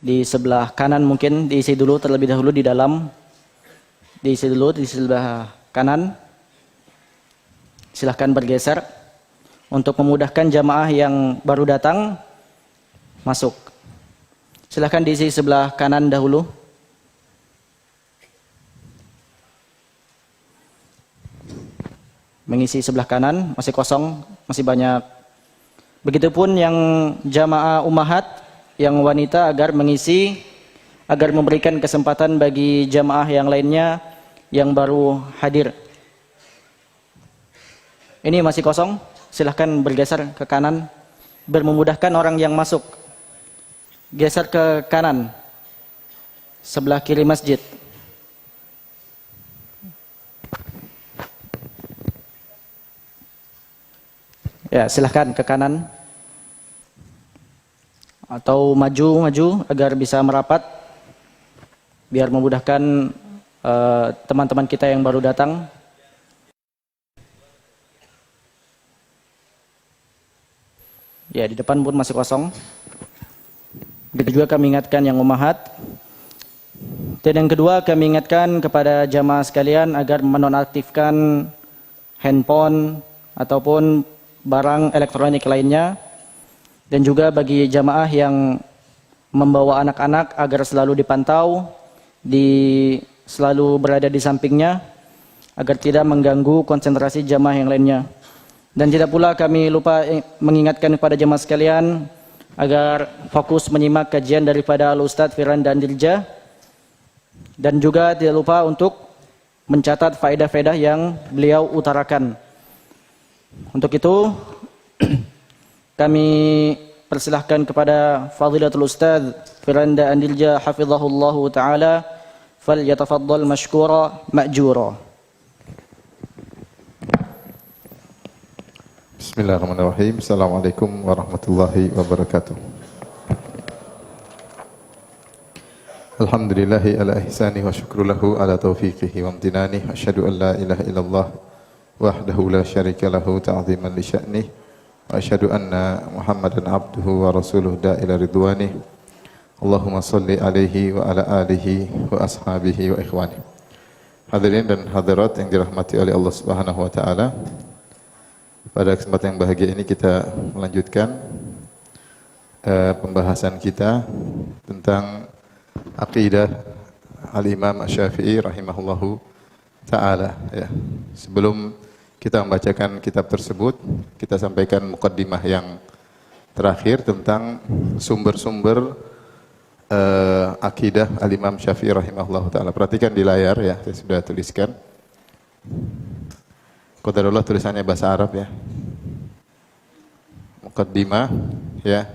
Di sebelah kanan mungkin diisi dulu terlebih dahulu di dalam. Diisi dulu di sebelah kanan. Silahkan bergeser untuk memudahkan jamaah yang baru datang masuk. Silahkan diisi sebelah kanan dahulu. Mengisi sebelah kanan masih kosong, masih banyak. Begitupun yang jamaah ummahat yang wanita agar mengisi, agar memberikan kesempatan bagi jamaah yang lainnya yang baru hadir. Ini masih kosong, silahkan bergeser ke kanan, memudahkan orang yang masuk. Geser ke kanan, sebelah kiri masjid. Ya, silahkan ke kanan. Atau maju agar bisa merapat. Biar memudahkan teman-teman kita yang baru datang. Ya, di depan pun masih kosong. Begitu juga kami ingatkan yang ummahat. Dan yang kedua kami ingatkan kepada jamaah sekalian agar menonaktifkan handphone ataupun barang elektronik lainnya, dan juga bagi jamaah yang membawa anak-anak agar selalu dipantau, selalu berada di sampingnya agar tidak mengganggu konsentrasi jamaah yang lainnya. Dan tidak pula kami lupa mengingatkan kepada jamaah sekalian agar fokus menyimak kajian daripada Al-Ustadz Firanda Andirja, dan juga tidak lupa untuk mencatat faedah-faedah yang beliau utarakan. Untuk itu kami persilahkan kepada Fadilatul Ustadz Firanda Andirja hafizahullahu taala, falyatafaddal mashkura ma'jura. Bismillahirrahmanirrahim. Assalamualaikum warahmatullahi wabarakatuh. Alhamdulillahi ala ihsani wa syukru lahu ala taufiqihi wa amtinani. Asyhadu an la ilaha illallah wahdahu la syarika lahu ta'ziman li sya'nih. Wa asyhadu anna Muhammadan abduhu wa rasuluh da'ila ridwanih. Allahumma salli alaihi wa ala alihi wa ashabihi wa ikhwanih. Hadirin dan hadirat yang dirahmati oleh Allah Subhanahu wa taala. Pada kesempatan yang bahagia ini kita melanjutkan pembahasan kita tentang aqidah Al-Imam Asy-Syafi'i rahimahullahu ta'ala. Ya. Sebelum kita membacakan kitab tersebut, kita sampaikan muqaddimah yang terakhir tentang sumber-sumber akidah Al-Imam Syafi'i rahimahullahu ta'ala. Perhatikan di layar ya, saya sudah tuliskan. Qadarullah tulisannya bahasa Arab ya. Muqaddimah ya.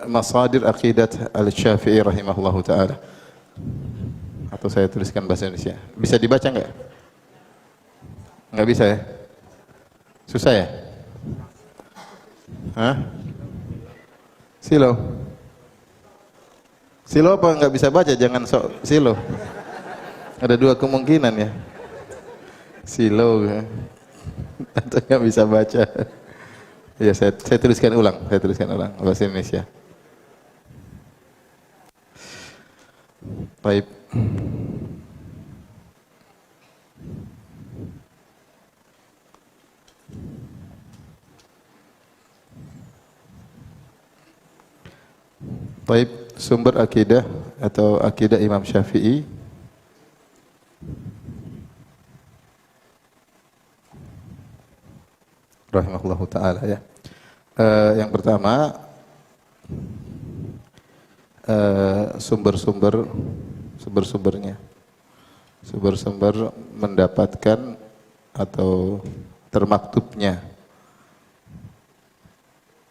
Masadir aqidat Al-Syafi'i rahimahullahu ta'ala. Atau saya tuliskan bahasa Indonesia. Bisa dibaca enggak? Enggak bisa ya? Susah ya? Hah? Silo? Silo apa enggak bisa baca? Jangan sok silo. Ada dua kemungkinan ya. Silo ya. Atau enggak bisa baca. Ya, saya tuliskan ulang bahasa Indonesia. Baik. Baik, sumber akidah atau akidah Imam Syafi'i. Rahimahullahu ta'ala ya. Yang pertama, sumber-sumbernya. Sumber-sumber mendapatkan atau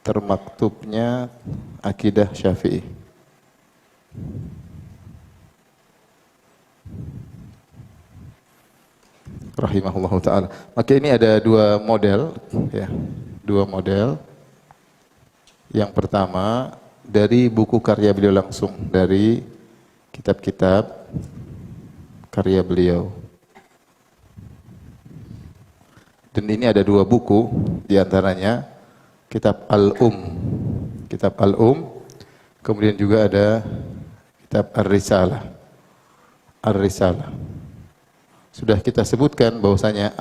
termaktubnya akidah Syafi'i. Rahimahullahu ta'ala. Maka ini ada dua model ya. Dua model. Yang pertama dari buku karya beliau langsung, dari kitab-kitab karya beliau. Dan ini ada dua buku, diantaranya kitab Al-Um. Kitab Al-Um, Kemudian juga ada kitab Ar-Risalah. Ar-Risalah. Sudah kita sebutkan bahwasanya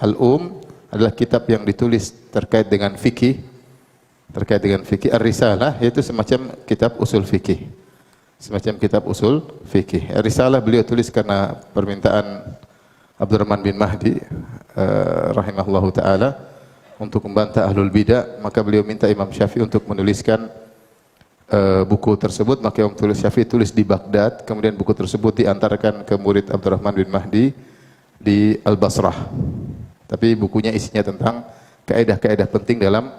adalah kitab yang ditulis terkait dengan fikih. Terkait dengan fikih. Ar-Risalah yaitu semacam kitab usul fikih. Semacam kitab usul fikih. Ar-Risalah beliau tulis karena permintaan Abdurrahman bin Mahdi rahimahullahu taala untuk membantah ahlul bidah, maka beliau minta Imam Syafi'i untuk menuliskan buku tersebut. Maka Imam Syafi'i tulis di Baghdad, kemudian buku tersebut diantarkan ke murid Abdurrahman bin Mahdi di Al-Basrah. Tapi bukunya isinya tentang kaidah-kaidah penting dalam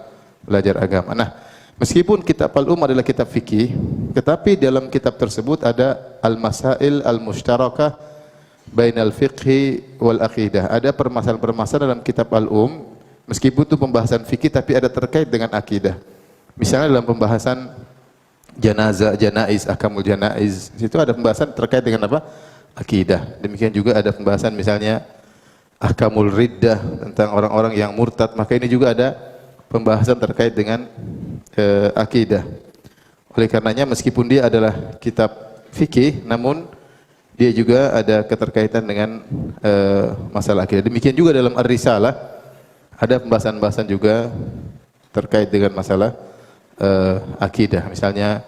belajar agama. Nah, meskipun kitab adalah kitab fikih, tetapi dalam kitab tersebut ada al-masail al-mushtarakah bainal fiqhi wal aqidah. Ada permasalahan-permasalahan dalam kitab meskipun itu pembahasan fikih tapi ada terkait dengan akidah. Misalnya dalam pembahasan janaiz, ahkamul janaiz, situ ada pembahasan terkait dengan apa? Akidah. Demikian juga ada pembahasan misalnya ahkamul riddah, tentang orang-orang yang murtad, maka ini juga ada pembahasan terkait dengan akidah. Oleh karenanya meskipun dia adalah kitab fikih, namun dia juga ada keterkaitan dengan masalah akidah. Demikian juga dalam Ar-Risalah ada pembahasan-pembahasan juga terkait dengan masalah akidah. Misalnya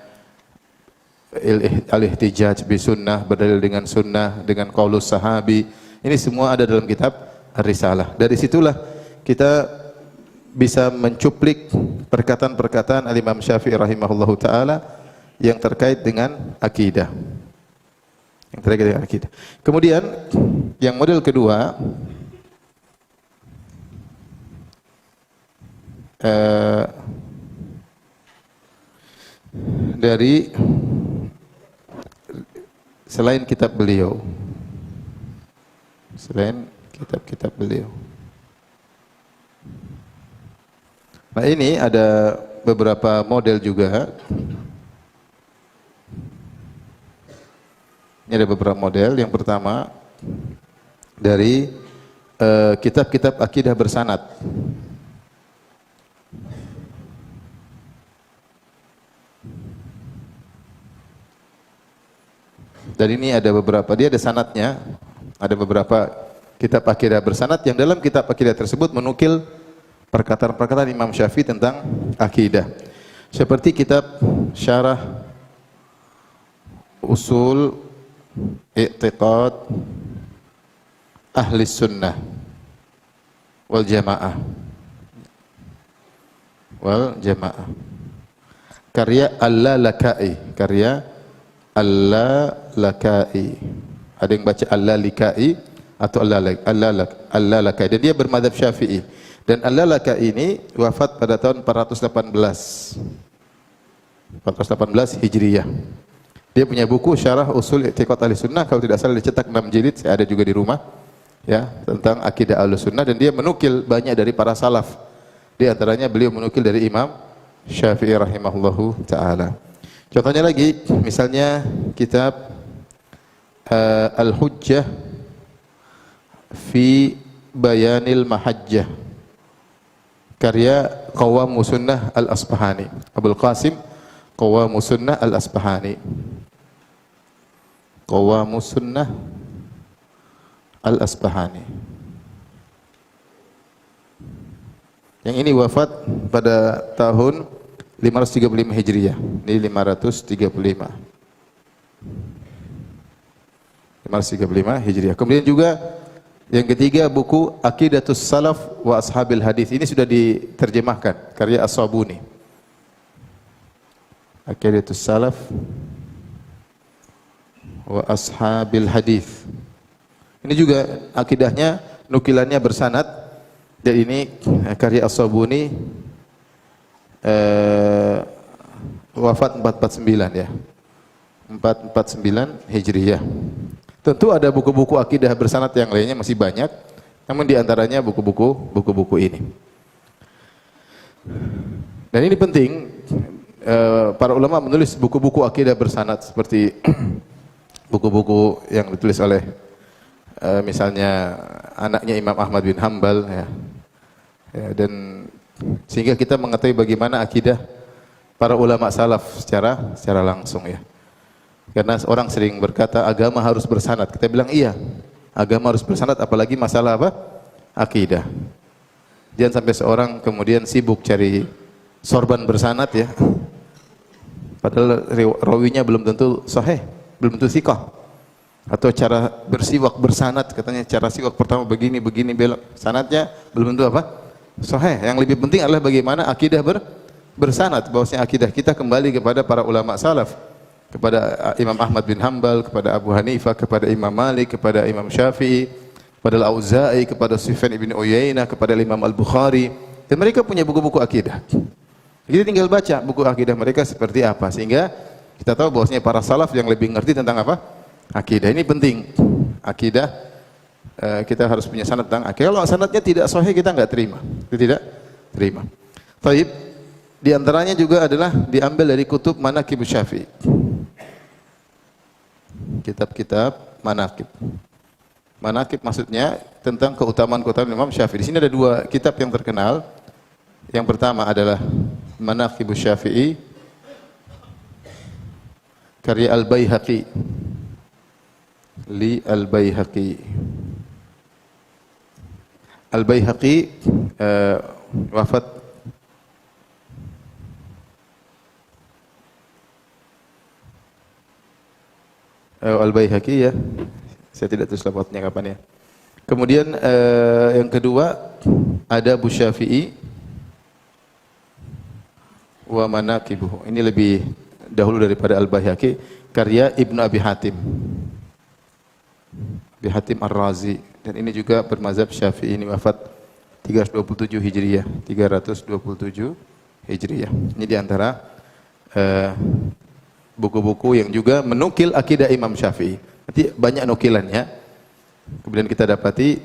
al-ihtijaj bi sunnah, berdalil dengan sunnah, dengan qaulus sahabi. Ini semua ada dalam kitab Ar-Risalah. Dari situlah kita bisa mencuplik perkataan-perkataan Al-Imam Syafi'i rahimahullahu taala yang terkait dengan akidah. Yang terkait dengan akidah. Kemudian yang model kedua dari selain kitab beliau, selain kitab-kitab beliau. Nah, ini ada beberapa model juga. Ini ada beberapa model. Yang pertama dari kitab-kitab akidah bersanad. Dan ini ada beberapa, dia ada sanadnya. Ada beberapa kitab akidah bersanad yang dalam kitab akidah tersebut menukil perkataan-perkataan Imam Syafi'i tentang akidah. Seperti kitab Syarah Usul I'tiqad Ahli Sunnah wal Jamaah. Karya Al-Lalakai, Ada yang baca Al-Lalikai atau Al-Lalakai. Dan dia bermadzhab Syafi'i. Dan Al-Lalakai ini wafat pada tahun 418 Hijriyah. Dia punya buku Syarah Usul I'tiqad Ahli Sunnah, kalau tidak salah dicetak 6 jilid, saya ada juga di rumah, ya, tentang akidah Ahlussunnah. Dan dia menukil banyak dari para salaf. Di antaranya beliau menukil dari Imam Syafi'i rahimahullahu taala. Contohnya lagi, misalnya kitab Al-Hujjah fi Bayanil Mahajjah, karya Qawamus Sunnah Al-Asbahani, Abul Qasim Qawamus Sunnah Al-Asbahani. Qawamus Sunnah Al-Asbahani. Yang ini wafat pada tahun 535 Hijriah. Ini 535 Hijriah. Kemudian juga yang ketiga buku Aqidatus Salaf wa Ashabil Hadis. Ini sudah diterjemahkan, karya As-Sabuni. Aqidatus Salaf wa Ashabil Hadis. Ini juga akidahnya, nukilannya bersanad. Dan ini karya As-Sabuni, wafat 449 ya. 449 Hijriyah. Tentu ada buku-buku akidah bersanad yang lainnya masih banyak, namun di antaranya buku-buku ini. Dan ini penting, para ulama menulis buku-buku akidah bersanad seperti buku-buku yang ditulis oleh misalnya anaknya Imam Ahmad bin Hanbal, ya, dan sehingga kita mengetahui bagaimana akidah para ulama salaf secara langsung ya. Karena orang sering berkata agama harus bersanad. Kita bilang iya, agama harus bersanad, apalagi masalah apa? Akidah. Jangan sampai seorang kemudian sibuk cari sorban bersanad ya. Padahal rawinya belum tentu sahih, belum tentu thiqah. Atau cara bersiwak bersanad, katanya cara siwak pertama begini belok. Sanadnya belum tentu apa? Sahih. Yang lebih penting adalah bagaimana akidah bersanad. Bahwasanya akidah kita kembali kepada para ulama salaf, kepada Imam Ahmad bin Hanbal, kepada Abu Hanifah, kepada Imam Malik, kepada Imam Syafi'i, kepada Al-Auza'i, kepada Sufyan ibn Uyainah, kepada Imam Al-Bukhari. Dan mereka punya buku-buku akidah. Kita tinggal baca buku akidah mereka seperti apa, sehingga kita tahu bahwasanya para salaf yang lebih ngerti tentang apa? Akidah. Ini penting. Akidah kita harus punya sanad tentang akidah. Kalau sanadnya tidak sahih kita enggak terima. Kita tidak terima. Baik. Di antaranya juga adalah diambil dari kutub Manaqib Syafi'i. Kitab-kitab Manaqib. Manaqib maksudnya tentang keutamaan-keutamaan Imam Syafi'i. Di sini ada dua kitab yang terkenal. Yang pertama adalah Manaqib Syafi'i karya Al-Baihaqi. Li Al-Baihaqi. Al-Baihaqi wafat Al-Baihaqi ya. Saya tidak tahu wafatnya kapan ya. Kemudian yang kedua ada Abu Syafi'i wa Manaqibuhu. Ini lebih dahulu daripada Al-Baihaqi, karya Ibnu Abi Hatim. Abi Hatim Ar-Razi, dan ini juga bermazhab Syafi'i, ini wafat 327 Hijriah, 327 Hijriah. Ini di antara buku-buku yang juga menukil akidah Imam Syafi'i. Nanti banyak nukilannya. Kemudian kita dapati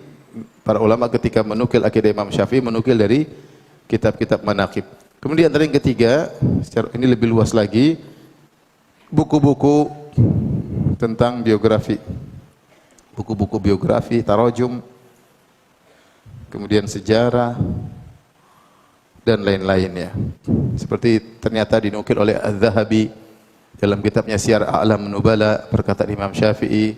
para ulama ketika menukil akidah Imam Syafi'i menukil dari kitab-kitab Manaqib. Kemudian antara yang ketiga, ini lebih luas lagi, buku-buku tentang biografi. Buku-buku biografi, tarajum, kemudian sejarah, dan lain-lain ya. Seperti ternyata dinukil oleh Az-Zahabi dalam kitabnya Siyar A'lam Nubala, perkataan Imam Syafi'i,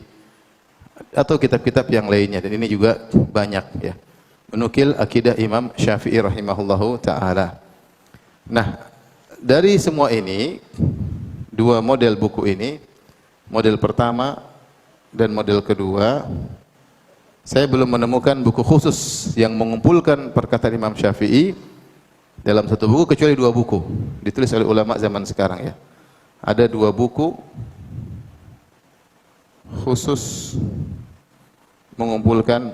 atau kitab-kitab yang lainnya. Dan ini juga banyak ya, menukil akidah Imam Syafi'i rahimahullahu ta'ala. Nah, dari semua ini, dua model buku ini, model pertama dan model kedua, saya belum menemukan buku khusus yang mengumpulkan perkataan Imam Syafi'i dalam satu buku, kecuali dua buku ditulis oleh ulama zaman sekarang ya. Ada dua buku khusus mengumpulkan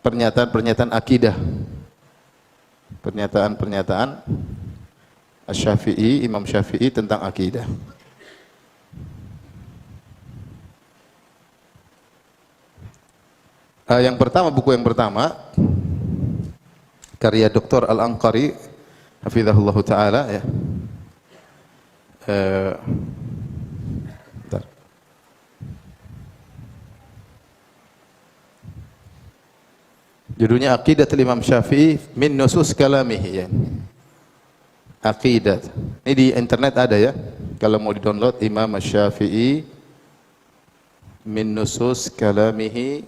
pernyataan-pernyataan akidah, pernyataan-pernyataan Asy-Syafi'i, Imam Syafi'i tentang akidah. Yang pertama, buku yang pertama karya Dr. Al-Anqari hafizahullah taala ya. Judulnya Aqidatul Imam Syafi'i min nusus kalamihi ya. Aqidat. Ini di internet ada ya. Kalau mau di-download Imam Syafi'i min nusus kalamihi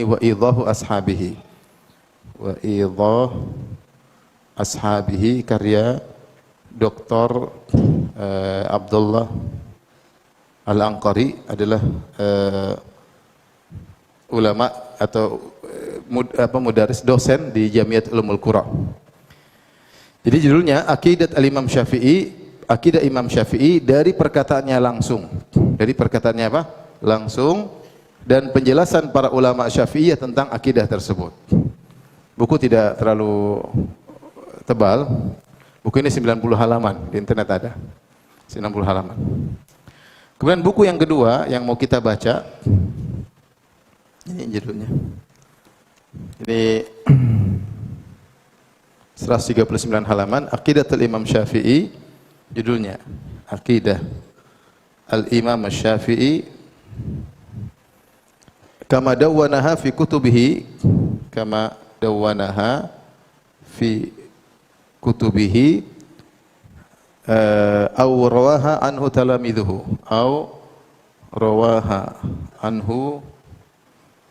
wa idahu ashabihi. Wa idah ashabihi karya Dr. Abdullah Al-Anqari adalah ulama atau mudaris dosen di Jamiat Ulumul Qura. Jadi judulnya Aqidat al-Imam Syafi'i, akidah Imam Syafi'i dari perkataannya langsung. Dari perkataannya apa? Langsung, dan penjelasan para ulama Syafi'iyah tentang akidah tersebut. Buku tidak terlalu tebal. Buku ini 90 halaman, di internet ada. 90 halaman. Kemudian buku yang kedua yang mau kita baca, ini judulnya. Ini 139 halaman, Aqidatul Imam Syafi'i, judulnya Aqidah Al-Imam Syafi'i, kama dawwanaha fi kutubihi, kama dawwanaha fi kutubihi, aw rawaha anhu talamidhuhu, aw rawaha anhu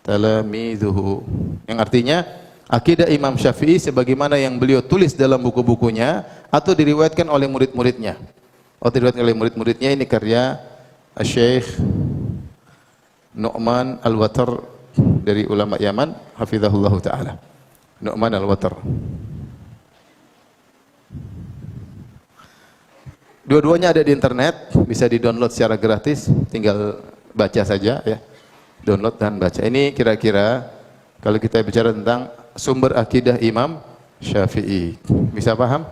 talamidhuhu, yang artinya akidah Imam Syafi'i sebagaimana yang beliau tulis dalam buku-bukunya atau diriwayatkan oleh murid-muridnya. Atau diriwayatkan oleh murid-muridnya, ini karya Syekh Nu'man Al-Watar dari ulama Yaman, hafizahullah taala. Nu'man Al-Watar. Dua-duanya ada di internet, bisa di-download secara gratis, tinggal baca saja ya. Download dan baca. Ini kira-kira kalau kita bicara tentang sumber akidah Imam Syafi'i. Bisa paham?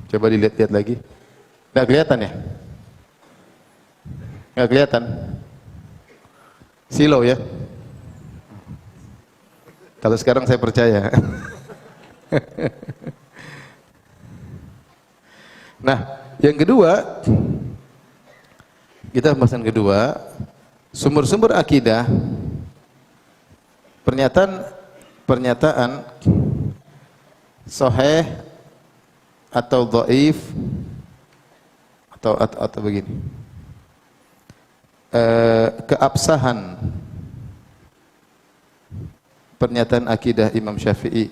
Coba dilihat-lihat lagi. Nggak kelihatan ya? Nggak kelihatan? Silau ya? Kalau sekarang saya percaya. Nah, yang kedua, kita pembahasan kedua, sumber-sumber akidah, pernyataan sahih atau dhaif atau begini, keabsahan pernyataan akidah Imam Syafi'i,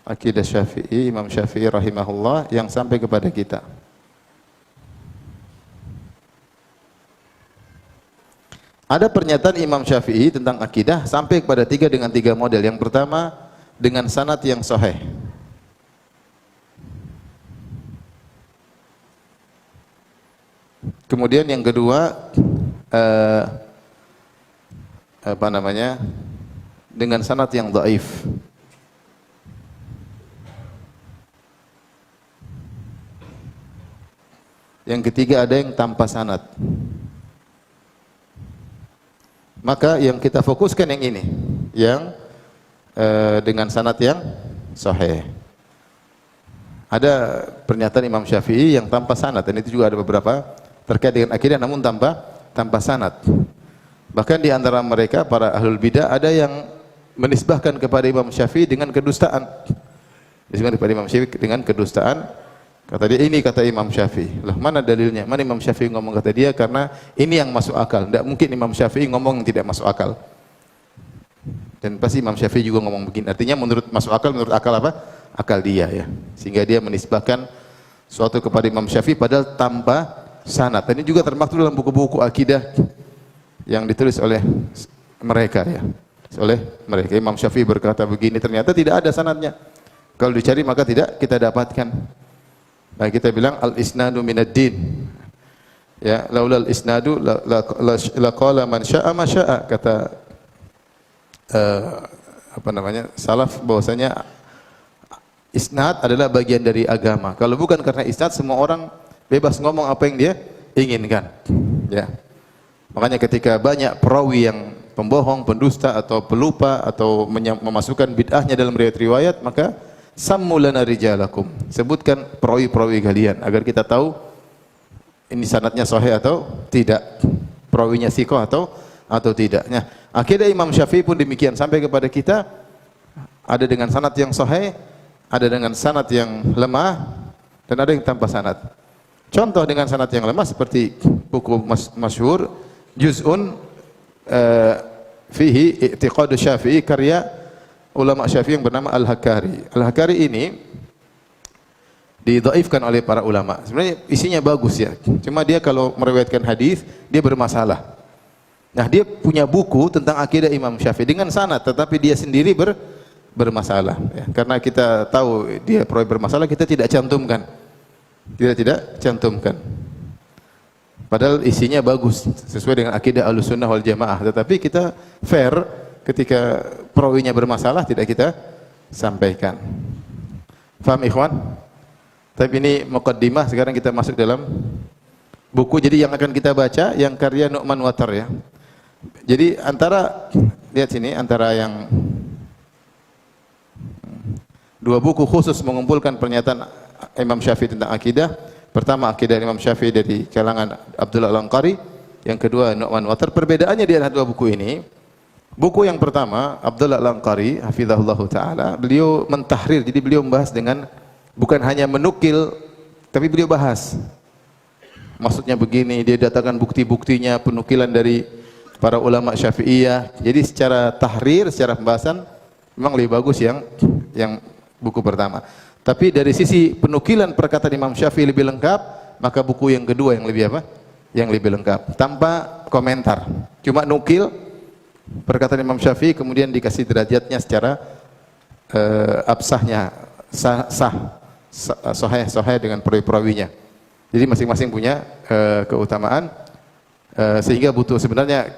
akidah Syafi'i, Imam Syafi'i rahimahullah yang sampai kepada kita. Ada pernyataan Imam Syafi'i tentang akidah sampai kepada dengan tiga model. Yang pertama dengan sanad yang sahih. Kemudian yang kedua dengan sanad yang dhaif. Yang ketiga ada yang tanpa sanad. Maka yang kita fokuskan yang ini, yang dengan sanad yang sahih. Ada pernyataan Imam Syafi'i yang tanpa sanad, dan itu juga ada beberapa terkait dengan akidah namun tanpa sanad. Bahkan di antara mereka para ahlul bidah ada yang menisbahkan kepada Imam Syafi'i dengan kedustaan. Disebut kepada Imam Syafi'i dengan kedustaan. Kata dia, ini kata Imam Syafi'i. Loh, mana dalilnya? Mana Imam Syafi'i ngomong kata dia? Karena ini yang masuk akal. Tidak mungkin Imam Syafi'i ngomong yang tidak masuk akal. Dan pasti Imam Syafi'i juga ngomong begini. Artinya menurut masuk akal, menurut akal apa? Akal dia ya. Sehingga dia menisbahkan suatu kepada Imam Syafi'i padahal tanpa sanad. Dan ini juga termaktub dalam buku-buku akidah yang ditulis oleh mereka ya. Oleh mereka. Imam Syafi'i berkata begini, ternyata tidak ada sanadnya. Kalau dicari maka tidak kita dapatkan. Nah, kita bilang al-isnadu minad din. Ya, laulal isnadu la qala man syaa ma syaa, kata salaf bahwasanya isnad adalah bagian dari agama. Kalau bukan karena isnad semua orang bebas ngomong apa yang dia inginkan. Ya. Makanya ketika banyak perawi yang pembohong, pendusta atau pelupa atau memasukkan bid'ahnya dalam riwayat-riwayat, maka sammu lana rijalakum, sebutkan perawi-perawi kalian agar kita tahu ini sanadnya sahih atau tidak, perawinya thiqah atau tidak. Nah, akidah Imam Syafi'i pun demikian sampai kepada kita, ada dengan sanad yang sahih, ada dengan sanad yang lemah, dan ada yang tanpa sanad. Contoh dengan sanad yang lemah seperti buku masyhur Juz'un fihi i'tiqad Syafi'i, karya ulama Syafi'i yang bernama Al-Hakari. Al-Hakari ini didhaifkan oleh para ulama. Sebenarnya isinya bagus ya. Cuma dia kalau meriwayatkan hadis dia bermasalah. Nah, dia punya buku tentang akidah Imam Syafi'i dengan sanad, tetapi dia sendiri bermasalah. Ya. Karena kita tahu dia perawi bermasalah, kita tidak cantumkan. Tidak cantumkan. Padahal isinya bagus, sesuai dengan akidah Ahlussunnah wal Jamaah. Tetapi kita fair, ketika perawinya bermasalah tidak kita sampaikan. Faham ikhwan? Tapi ini muqaddimah, sekarang kita masuk dalam buku. Jadi yang akan kita baca yang karya Nu'man Watar ya. Jadi antara, lihat sini, antara yang dua buku khusus mengumpulkan pernyataan Imam Syafi'i tentang akidah. Pertama akidah Imam Syafi'i dari kalangan Abdullah Al-Anqari, yang kedua Nu'man Watar. Perbedaannya di antara dua buku ini, buku yang pertama Abdullah Al-Anqari hafizahullahu taala, beliau mentahrir, jadi beliau membahas dengan bukan hanya menukil tapi beliau bahas. Maksudnya begini, dia datangkan bukti-buktinya, penukilan dari para ulama Syafi'iyah. Jadi secara tahrir, secara pembahasan memang lebih bagus yang buku pertama. Tapi dari sisi penukilan perkataan Imam Syafi'i lebih lengkap, maka buku yang kedua yang lebih apa? Yang lebih lengkap, tanpa komentar. Cuma nukil perkataan Imam Syafi'i, kemudian dikasih derajatnya secara absahnya, sahih dengan perawi-perawinya. Jadi masing-masing punya keutamaan, sehingga butuh sebenarnya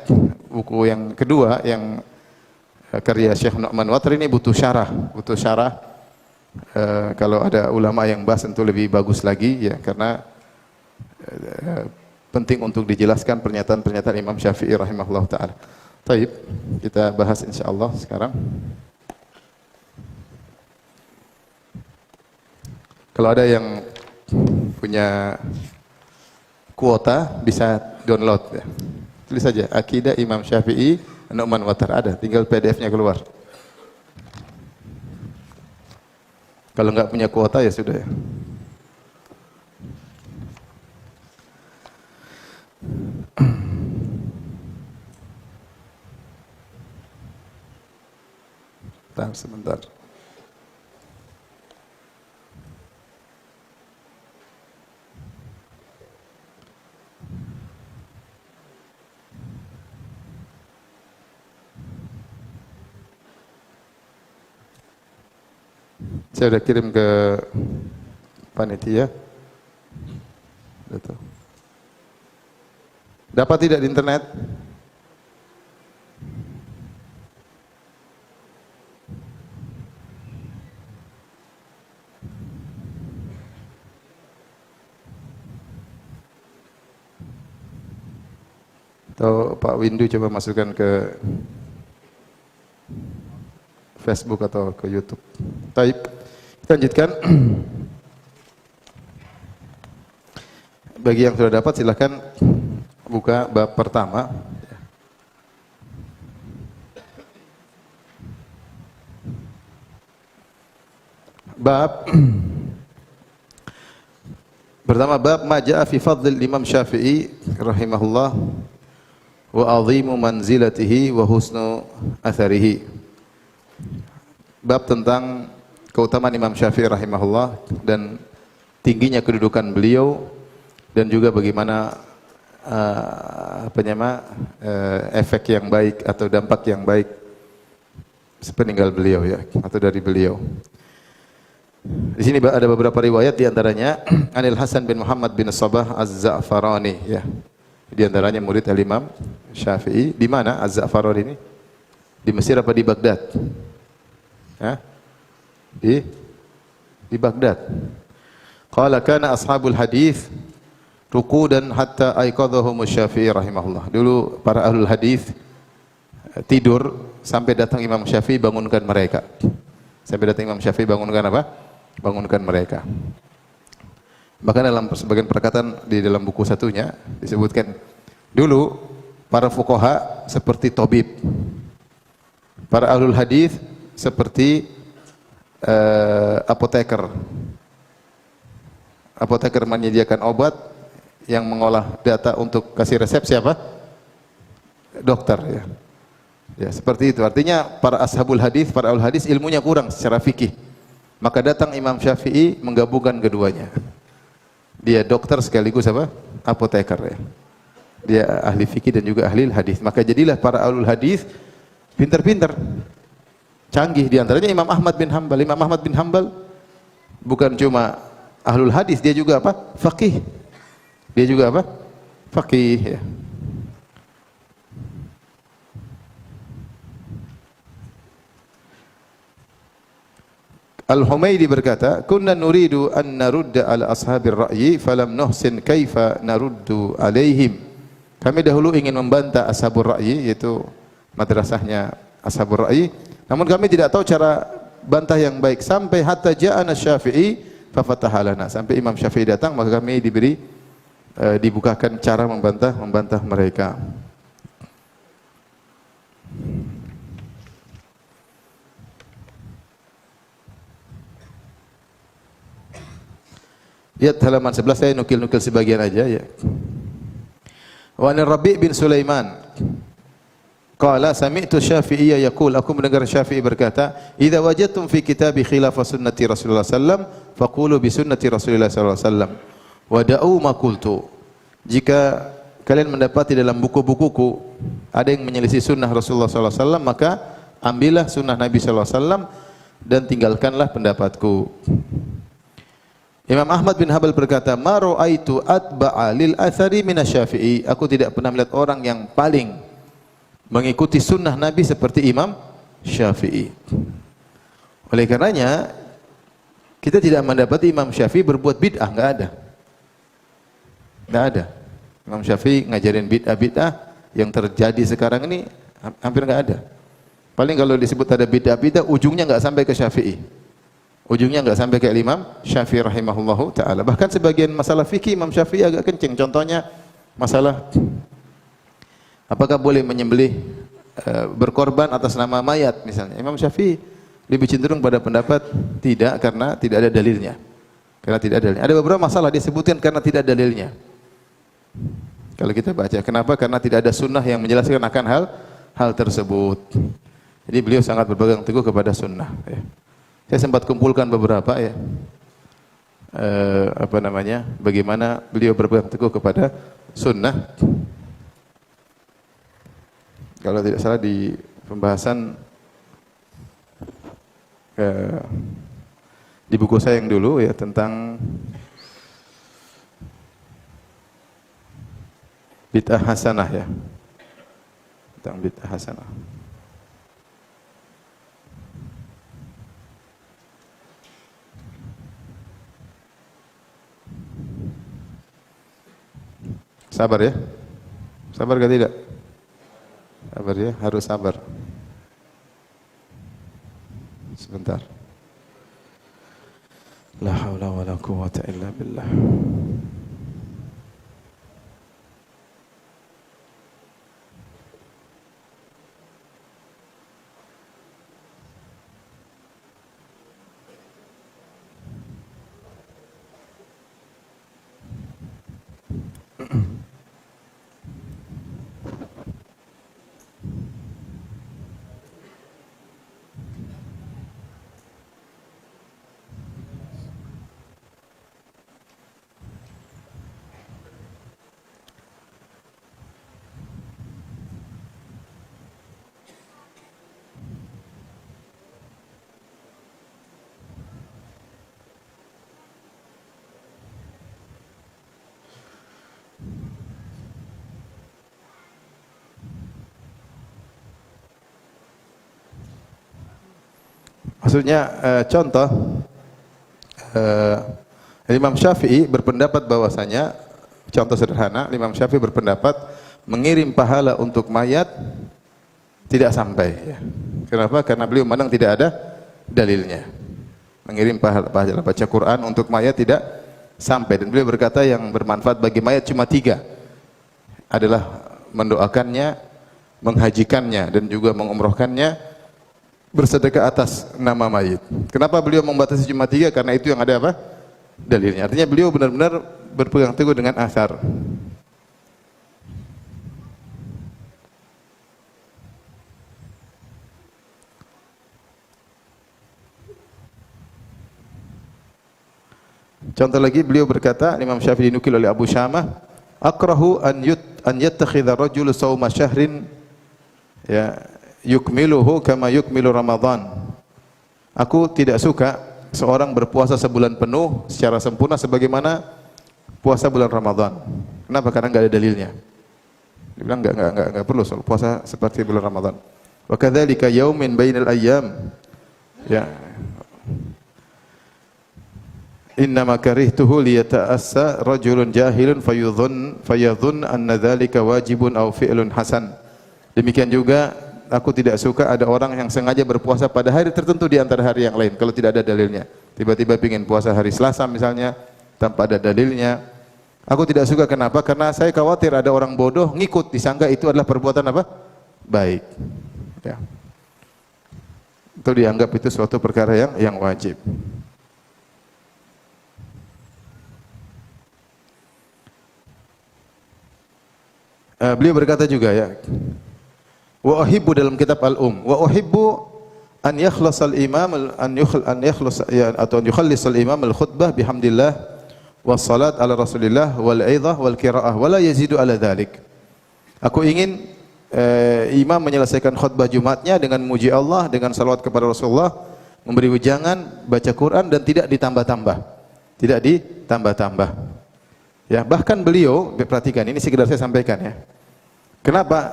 buku yang kedua yang karya Syekh Nu'man Watar ini butuh syarah. Kalau ada ulama yang bahas tentu lebih bagus lagi ya, karena penting untuk dijelaskan pernyataan-pernyataan Imam Syafi'i rahimahullah taala. Baik, kita bahas insyaallah sekarang. Kalau ada yang punya kuota bisa download ya. Tulis saja Akidah Imam Syafi'i Nu'man Watar, ada, tinggal PDF-nya keluar. Kalau enggak punya kuota ya sudah ya. Sebentar. Saya sudah kirim ke panitia. Dapat tidak di internet? Atau Pak Windu coba masukkan ke Facebook atau ke YouTube. Baik, kita lanjutkan. Bagi yang sudah dapat silakan buka bab pertama. Bab pertama, bab ma jaa fi fadlil Imam Syafi'i rahimahullah wa 'azimu manzilatihi wa husnu atharihi. Bab tentang keutamaan Imam Syafi'i rahimahullah dan tingginya kedudukan beliau, dan juga bagaimana efek yang baik atau dampak yang baik sepeninggal beliau ya, atau dari beliau. Di sini ada beberapa riwayat, di antaranya Anil Hasan bin Muhammad bin Sabah Az-Za'farani ya. Di antaranya murid al-Imam Syafi'i. Di mana Az-Za'farani ini? Di Mesir apa di Baghdad? Ya? Di Baghdad. Qala kana ashabul hadis ruqudan hatta aiqadhahum Syafi'i rahimahullah. Dulu para ahlul hadis tidur sampai datang Imam Syafi'i bangunkan mereka. Sampai datang Imam Syafi'i bangunkan apa? Bangunkan mereka. Bahkan dalam sebagian perkataan di dalam buku satunya disebutkan dulu para fuqaha seperti tabib, para ahlul hadis seperti apoteker. Apoteker menyediakan obat, yang mengolah data untuk kasih resep siapa? Dokter ya. Ya, seperti itu. Artinya para ashabul hadis, para ahlul hadis ilmunya kurang secara fikih. Maka datang Imam Syafi'i menggabungkan keduanya. Dia dokter sekaligus apa? Apoteker ya. Dia ahli fikih dan juga ahli hadis. Maka jadilah para ahlul hadis pintar-pintar, canggih. Di antaranya Imam Ahmad bin Hanbal. Imam Ahmad bin Hanbal bukan cuma ahlul hadis, dia juga apa? Faqih. Dia juga apa? Faqih ya. Al-Humaydi berkata, "Kunna nuridu an narudda ala ashabir ra'yi falam nuhsin kaifa naruddu alaihim." Kami dahulu ingin membantah ashabur ra'yi, yaitu madrasahnya ashabur ra'yi, namun kami tidak tahu cara bantah yang baik. Sampai hatta ja'ana Syafi'i fafataha lana. Sampai Imam Syafi'i datang, maka kami dibukakan cara membantah mereka. Lihat halaman 11, saya nukil-nukil sebagian aja ya. Wa an Rabi' bin Sulaiman qala sami'tu Syafi'iyya yaqul, aku mendengar Syafi'i berkata, idza wajadtum fi kitabi khilafah sunnati Rasulullah sallam faqulu bi sunnati Rasulillah sallallahu alaihi wasallam wa da'u ma qultu. Jika kalian mendapati dalam buku-bukuku ada yang menyelisih sunnah Rasulullah sallallahu alaihi wasallam, maka ambillah sunnah Nabi sallallahu alaihi wasallam dan tinggalkanlah pendapatku. Imam Ahmad bin Hanbal berkata, ma ra'aitu atba'a lil athari minasy-Syafi'i. Aku tidak pernah melihat orang yang paling mengikuti sunnah Nabi seperti Imam Syafi'i. Oleh karenanya kita tidak mendapati Imam Syafi'i berbuat bid'ah, enggak ada. Enggak ada. Imam Syafi'i ngajarin bid'ah-bid'ah yang terjadi sekarang ini hampir enggak ada. Paling kalau disebut ada bid'ah-bid'ah ujungnya enggak sampai ke Syafi'i. Ujungnya enggak sampai ke Imam Syafi'i rahimahullahu taala. Bahkan sebagian masalah fikih Imam Syafi'i agak kencing. Contohnya masalah apakah boleh menyembelih berkorban atas nama mayat misalnya. Imam Syafi'i lebih cenderung pada pendapat tidak, karena tidak ada dalilnya. Karena tidak ada dalilnya. Ada beberapa masalah disebutkan karena tidak ada dalilnya. Kalau kita baca, kenapa? Karena tidak ada sunnah yang menjelaskan akan hal tersebut. Jadi beliau sangat berpegang teguh kepada sunnah. Ya. Saya sempat kumpulkan beberapa ya, bagaimana beliau berpegang teguh kepada sunnah. Kalau tidak salah di pembahasan di buku saya yang dulu ya tentang bid'ah hasanah ya, tentang bid'ah hasanah. Sabar ya. Sabar ke tidak? Sabar ya, harus sabar. Sebentar. La haula wala quwwata illa billah. Maksudnya contoh Imam Syafi'i berpendapat bahwasanya, contoh sederhana, Imam Syafi'i berpendapat mengirim pahala untuk mayat tidak sampai ya. Kenapa? Karena beliau memandang tidak ada dalilnya. Mengirim pahala baca Quran untuk mayat tidak sampai, dan beliau berkata yang bermanfaat bagi mayat cuma 3 adalah mendoakannya, menghajikannya, dan juga mengumrohkannya, bersedekah atas nama mayit. Kenapa beliau membatasi cuma 3? Karena itu yang ada apa? Dalilnya. Artinya beliau benar-benar berpegang teguh dengan asar. Contoh lagi beliau berkata, Imam Syafi'i dinukil oleh Abu Syamah, akrahu an yattakhidha rajulu sawma syahrin ya yukmiluhu kama yukmilu Ramadan. Aku tidak suka seorang berpuasa sebulan penuh secara sempurna sebagaimana puasa bulan Ramadan. Kenapa? Karena enggak ada dalilnya. Dia bilang enggak perlu puasa seperti bulan Ramadan. Wa kadzalika yaumin bainal ayyam. Ya. Innama karihtuhu liyata'assa rajulun jahilun fayadhun anna dzalika wajibun aw fi'lun hasan. Demikian juga aku tidak suka ada orang yang sengaja berpuasa pada hari tertentu di antara hari yang lain kalau tidak ada dalilnya. Tiba-tiba pingin puasa hari Selasa misalnya tanpa ada dalilnya. Aku tidak suka, kenapa? Karena saya khawatir ada orang bodoh ngikut, disangka itu adalah perbuatan apa? Baik. Ya. Itu dianggap itu suatu perkara yang wajib. Beliau berkata juga ya, wa uhibbu dalam kitab wa uhibbu an yakhlasal imam an yakhlas ya, atau an yukhallisal imam al-khutbah bihamdillah wassalat ala rasulillah wal aidah wal qiraah wala yazidu ala dhalik. Aku ingin imam menyelesaikan khutbah Jumatnya dengan muji Allah, dengan salawat kepada Rasulullah, memberi wejangan, baca Quran dan tidak ditambah-tambah. Tidak ditambah-tambah. Ya, bahkan beliau, perhatikan ini sekedar saya sampaikan ya. Kenapa?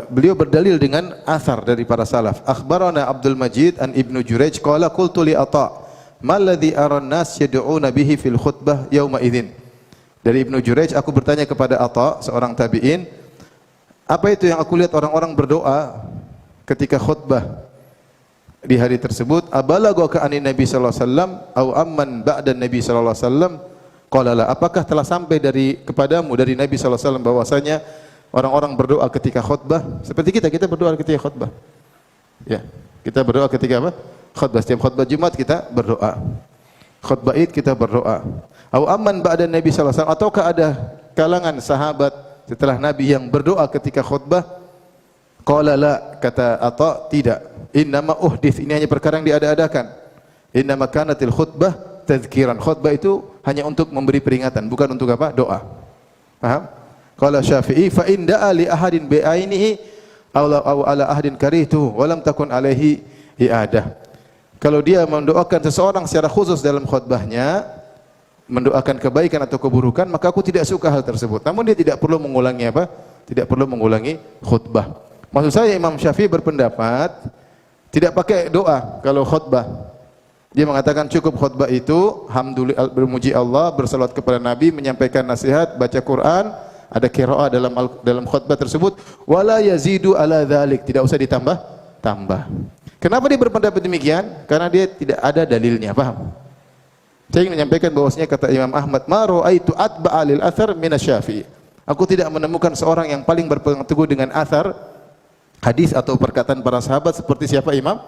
Beliau berdalil dengan athar dari para salaf. Akhbarana Abdul Majid an Ibnu Jurayj qala qultu li Atha ma alladhi ara an-nas yad'una bihi fil khutbah yauma idzin. Dari Ibnu Jurayj aku bertanya kepada Atha, seorang tabi'in, apa itu yang aku lihat orang-orang berdoa ketika khutbah di hari tersebut? Abalagha anin Nabi sallallahu alaihi wasallam au amman ba'da Nabi sallallahu alaihi wasallam? Qala la, apakah telah sampai kepadamu dari Nabi sallallahu alaihi wasallam bahwasanya orang-orang berdoa ketika khutbah seperti kita berdoa ketika khutbah. Ya, kita berdoa ketika apa? Khutbah. Setiap khutbah Jumat kita berdoa. Khutbah Id kita berdoa. Au amman ba'da Nabi sallallahu alaihi wasallam, ataukah ada kalangan sahabat setelah Nabi yang berdoa ketika khutbah? Qala la, kata Atha, tidak. Innama uhdits, ini hanya perkara yang diada-adakan. Innama kanatil khutbah tadzkiran. Khutbah itu hanya untuk memberi peringatan, bukan untuk apa? Doa. Paham? Qala Syafi'i fa in da'a li ahadin bi ainihi aw ala ahadin karihtu wa lam takun alaihi i'adah. Kalau dia mendoakan seseorang secara khusus dalam khutbahnya, mendoakan kebaikan atau keburukan, maka aku tidak suka hal tersebut. Namun dia tidak perlu mengulangi apa? Tidak perlu mengulangi khutbah. Maksud saya Imam Syafi'i berpendapat tidak pakai doa kalau khutbah. Dia mengatakan cukup khutbah itu alhamdulillah, bermuji Allah, bersalawat kepada Nabi, menyampaikan nasihat, baca Quran, ada qiraah dalam khutbah tersebut, wala yazidu ala dzalik, tidak usah ditambah. Kenapa dia berpendapat demikian? Karena dia tidak ada dalilnya, paham? Saya ingin menyampaikan bahwasanya kata Imam Ahmad, ma ra'aitu atba'a lil athar min asy-Syafi'i. Aku tidak menemukan seorang yang paling berpegang teguh dengan athar, hadis atau perkataan para sahabat seperti siapa? Imam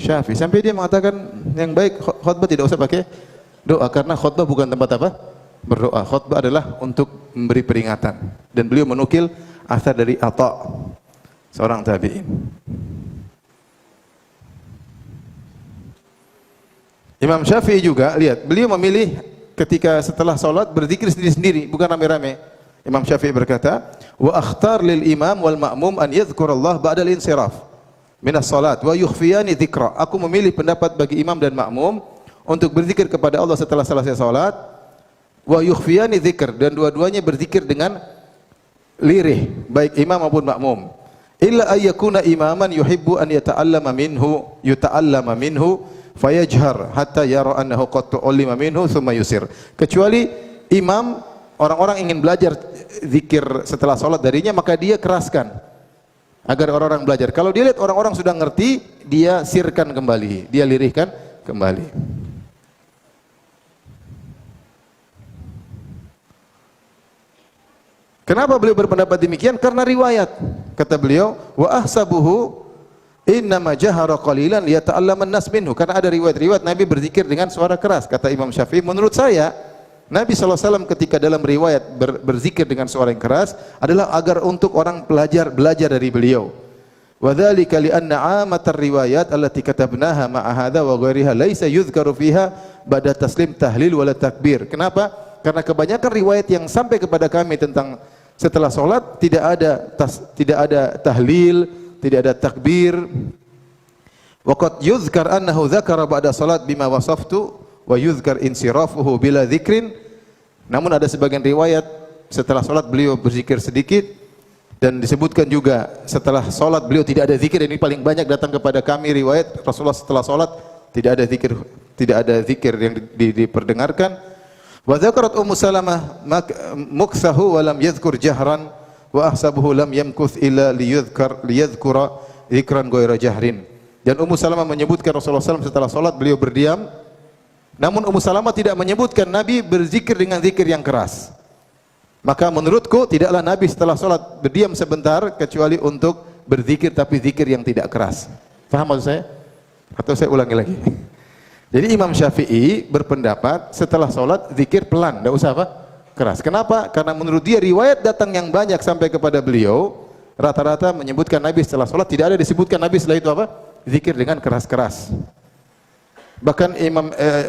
Syafi'i. Sampai dia mengatakan yang baik khutbah tidak usah pakai doa, karena khutbah bukan tempat apa? Berdoa. Khutbah adalah untuk memberi peringatan. Dan beliau menukil athar dari Atha, seorang tabi'in. Imam Syafi'i juga, lihat, beliau memilih ketika setelah salat berzikir sendiri-sendiri, bukan rame-rame. Imam Syafi'i berkata, wa akhtar lil imam wal ma'mum an yadhkurallah ba'dal insiraf minas salat wa yukhfiyani dzikra. Aku memilih pendapat bagi imam dan makmum untuk berzikir kepada Allah setelah selesai salat, wa yukhfiyani dzikr, dan dua-duanya berzikir dengan lirih, baik imam maupun makmum. Illa ayyakuna imaman yuhibbu an yata'allama minhu fayajhar hatta yara annahu qad tu'allima minhu thumma yusir. Kecuali imam, orang-orang ingin belajar zikir setelah salat darinya, maka dia keraskan agar orang-orang belajar. Kalau dia lihat orang-orang sudah ngerti, dia sirkan kembali, dia lirihkan kembali. Kenapa beliau berpendapat demikian? Karena riwayat. Kata beliau, wa ahsabuhu innama jahara qalilan liyata'allaman nas minhu. Karena ada riwayat-riwayat Nabi berzikir dengan suara keras. Kata Imam Syafi'i, menurut saya Nabi SAW ketika dalam riwayat berzikir dengan suara yang keras adalah agar untuk orang belajar dari beliau. Wa dzalika li anna 'amatar riwayat allati katabnaha ma'a hadza wa ghairiha laisa yudhkaru fiha ba'da taslim tahlil wala takbir. Kenapa? Karena kebanyakan riwayat yang sampai kepada kami tentang setelah salat tidak ada tahlil, tidak ada takbir. Wa qad yuzkar annahu dzakara ba'da salat bima wasaftu wa yuzkar insirafuhu bila dzikrin. Namun ada sebagian riwayat setelah salat beliau berzikir sedikit, dan disebutkan juga setelah salat beliau tidak ada zikir. Ini paling banyak datang kepada kami riwayat Rasulullah setelah salat tidak ada zikir yang diperdengarkan. Wa dzakarat Ummu Salamah muksahu wa lam yadhkur jahran wa ahsabuhu lam yamkuth illa liyadhkura dzikran ghairu jahrin. Dan Ummu Salamah menyebutkan Rasulullah SAW setelah salat beliau berdiam. Namun Ummu Salamah tidak menyebutkan Nabi berzikir dengan zikir yang keras. Maka menurutku tidaklah Nabi setelah salat berdiam sebentar kecuali untuk berzikir, tapi zikir yang tidak keras. Paham maksud saya? Atau saya ulangi lagi? Jadi Imam Syafi'i berpendapat setelah salat zikir pelan, tidak usah apa? Keras. Kenapa? Karena menurut dia riwayat datang yang banyak sampai kepada beliau rata-rata menyebutkan Nabi setelah salat, tidak ada disebutkan Nabi setelah itu apa? Zikir dengan keras-keras. Bahkan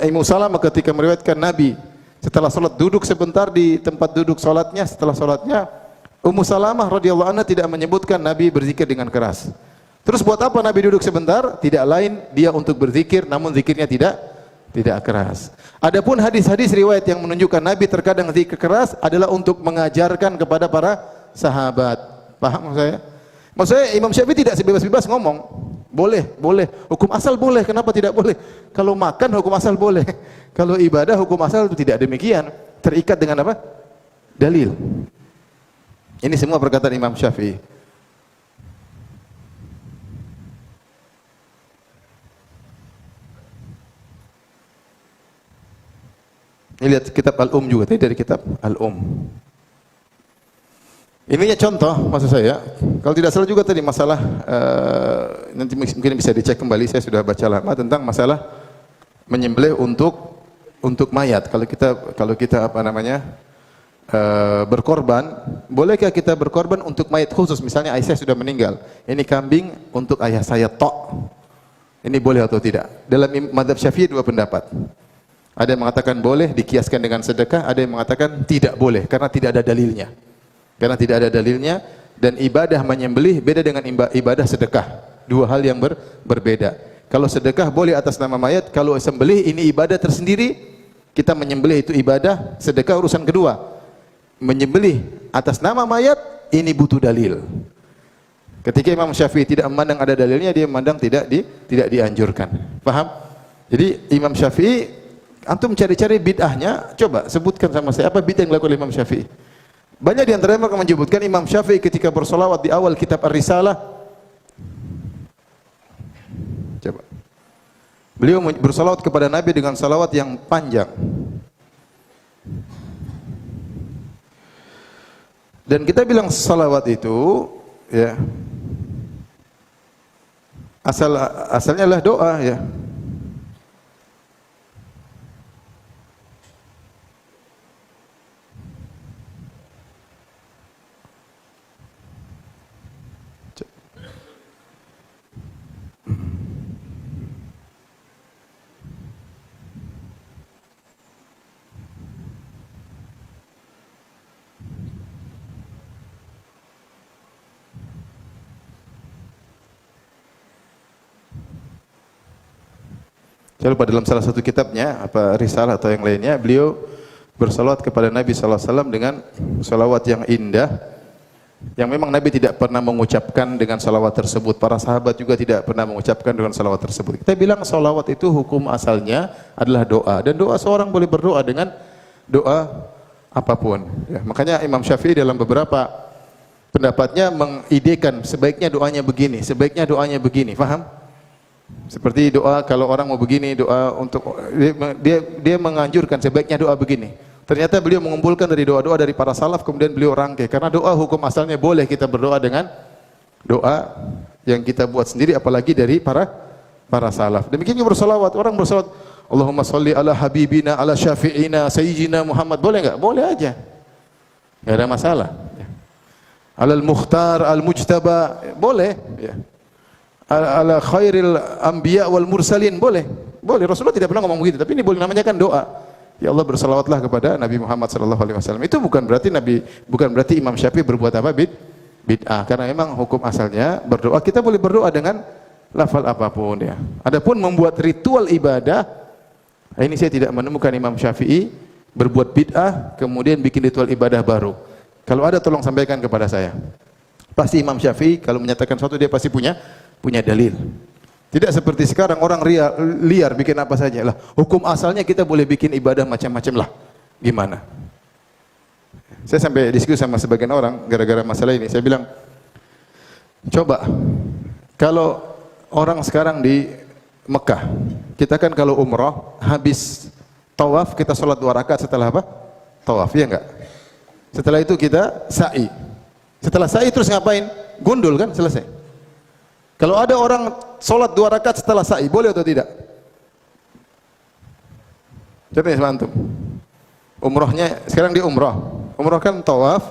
Ummu Salamah ketika meriwayatkan Nabi setelah salat duduk sebentar di tempat duduk salatnya, setelah salatnya Ummu Salamah radhiyallahu anha tidak menyebutkan Nabi berzikir dengan keras. Terus buat apa Nabi duduk sebentar? Tidak lain dia untuk berzikir, namun zikirnya tidak keras. Adapun hadis-hadis riwayat yang menunjukkan Nabi terkadang zikir keras adalah untuk mengajarkan kepada para sahabat. Paham maksud saya? Maksud saya Imam Syafi'i tidak sebebas-bebas ngomong. Boleh, boleh. Hukum asal boleh, kenapa tidak boleh? Kalau makan hukum asal boleh. Kalau ibadah hukum asal itu tidak demikian. Terikat dengan apa? Dalil. Ini semua perkataan Imam Syafi'i. Ini lihat kitab Al-Um juga, tadi dari kitab Al-Um. Ininya contoh maksud saya. Kalau tidak salah juga tadi masalah nanti mungkin bisa dicek kembali, saya sudah baca lama tentang masalah menyembelih untuk mayat. Kalau kita apa namanya? Berkorban, bolehkah kita berkorban untuk mayat khusus? Misalnya ayah saya sudah meninggal. Ini kambing untuk ayah saya tok. Ini boleh atau tidak? Dalam mazhab Syafi'i dua pendapat. Ada yang mengatakan boleh dikiaskan dengan sedekah, ada yang mengatakan tidak boleh karena tidak ada dalilnya. Karena tidak ada dalilnya, dan ibadah menyembelih beda dengan ibadah sedekah. Dua hal yang berbeda. Kalau sedekah boleh atas nama mayat, kalau sembelih ini ibadah tersendiri, kita menyembelih itu ibadah, sedekah urusan kedua. Menyembelih atas nama mayat ini butuh dalil. Ketika Imam Syafi'i tidak memandang ada dalilnya, dia memandang tidak dianjurkan. Paham? Jadi Imam Syafi'i, antum cari-cari bid'ahnya, coba sebutkan sama saya apa bid'ah yang dilakukan oleh Imam Syafi'i. Banyak di antara mereka menyebutkan Imam Syafi'i ketika bersolawat di awal kitab Ar-Risalah. Coba. Beliau bersolawat kepada Nabi dengan salawat yang panjang. Dan kita bilang salawat itu, ya, asalnya adalah doa, ya. Saya lupa dalam salah satu kitabnya, apa risalah atau yang lainnya, beliau bersalawat kepada Nabi sallallahu alaihi wasallam dengan salawat yang indah, yang memang Nabi tidak pernah mengucapkan dengan salawat tersebut. Para sahabat juga tidak pernah mengucapkan dengan salawat tersebut. Kita bilang salawat itu hukum asalnya adalah doa, dan doa seorang boleh berdoa dengan doa apapun. Ya, makanya Imam Syafi'i dalam beberapa pendapatnya mengidekan sebaiknya doanya begini, sebaiknya doanya begini. Faham? Seperti doa kalau orang mau begini, doa untuk dia menganjurkan sebaiknya doa begini. Ternyata beliau mengumpulkan dari doa-doa dari para salaf, kemudian beliau rangkai. Karena doa hukum asalnya boleh kita berdoa dengan doa yang kita buat sendiri, apalagi dari para salaf. Demikian juga bersalawat. Orang bersalawat, Allahumma sholli ala habibina ala syafi'ina sayyidina Muhammad. Boleh enggak? Boleh aja. Enggak ada masalah. Alal mukhtar al mujtaba, boleh, ya. Ala khairil anbiya wal mursalin, boleh. Boleh. Rasulullah tidak pernah ngomong begitu, tapi ini boleh, namanya kan doa. Ya Allah, bersalawatlah kepada Nabi Muhammad sallallahu alaihi wasallam. Itu bukan berarti Imam Syafi'i berbuat apa? Bid'ah. Karena memang hukum asalnya berdoa, kita boleh berdoa dengan lafal apapun, ya. Adapun membuat ritual ibadah, ini saya tidak menemukan Imam Syafi'i berbuat bid'ah kemudian bikin ritual ibadah baru. Kalau ada tolong sampaikan kepada saya. Pasti Imam Syafi'i kalau menyatakan sesuatu dia pasti punya dalil. Tidak seperti sekarang orang liar bikin apa saja lah. Hukum asalnya kita boleh bikin ibadah macam-macam lah. Gimana? Saya sampai diskusi sama sebagian orang gara-gara masalah ini. Saya bilang, coba kalau orang sekarang di Mekah, kita kan kalau umrah habis tawaf kita sholat 2 rakaat setelah apa? Tawaf, ya enggak? Setelah itu kita sa'i. Setelah sa'i terus ngapain? Gundul kan, selesai. Kalau ada orang sholat 2 rakaat setelah sa'i, boleh atau tidak? Coba ya antum. Umrahnya sekarang di umrah. Umrah kan tawaf,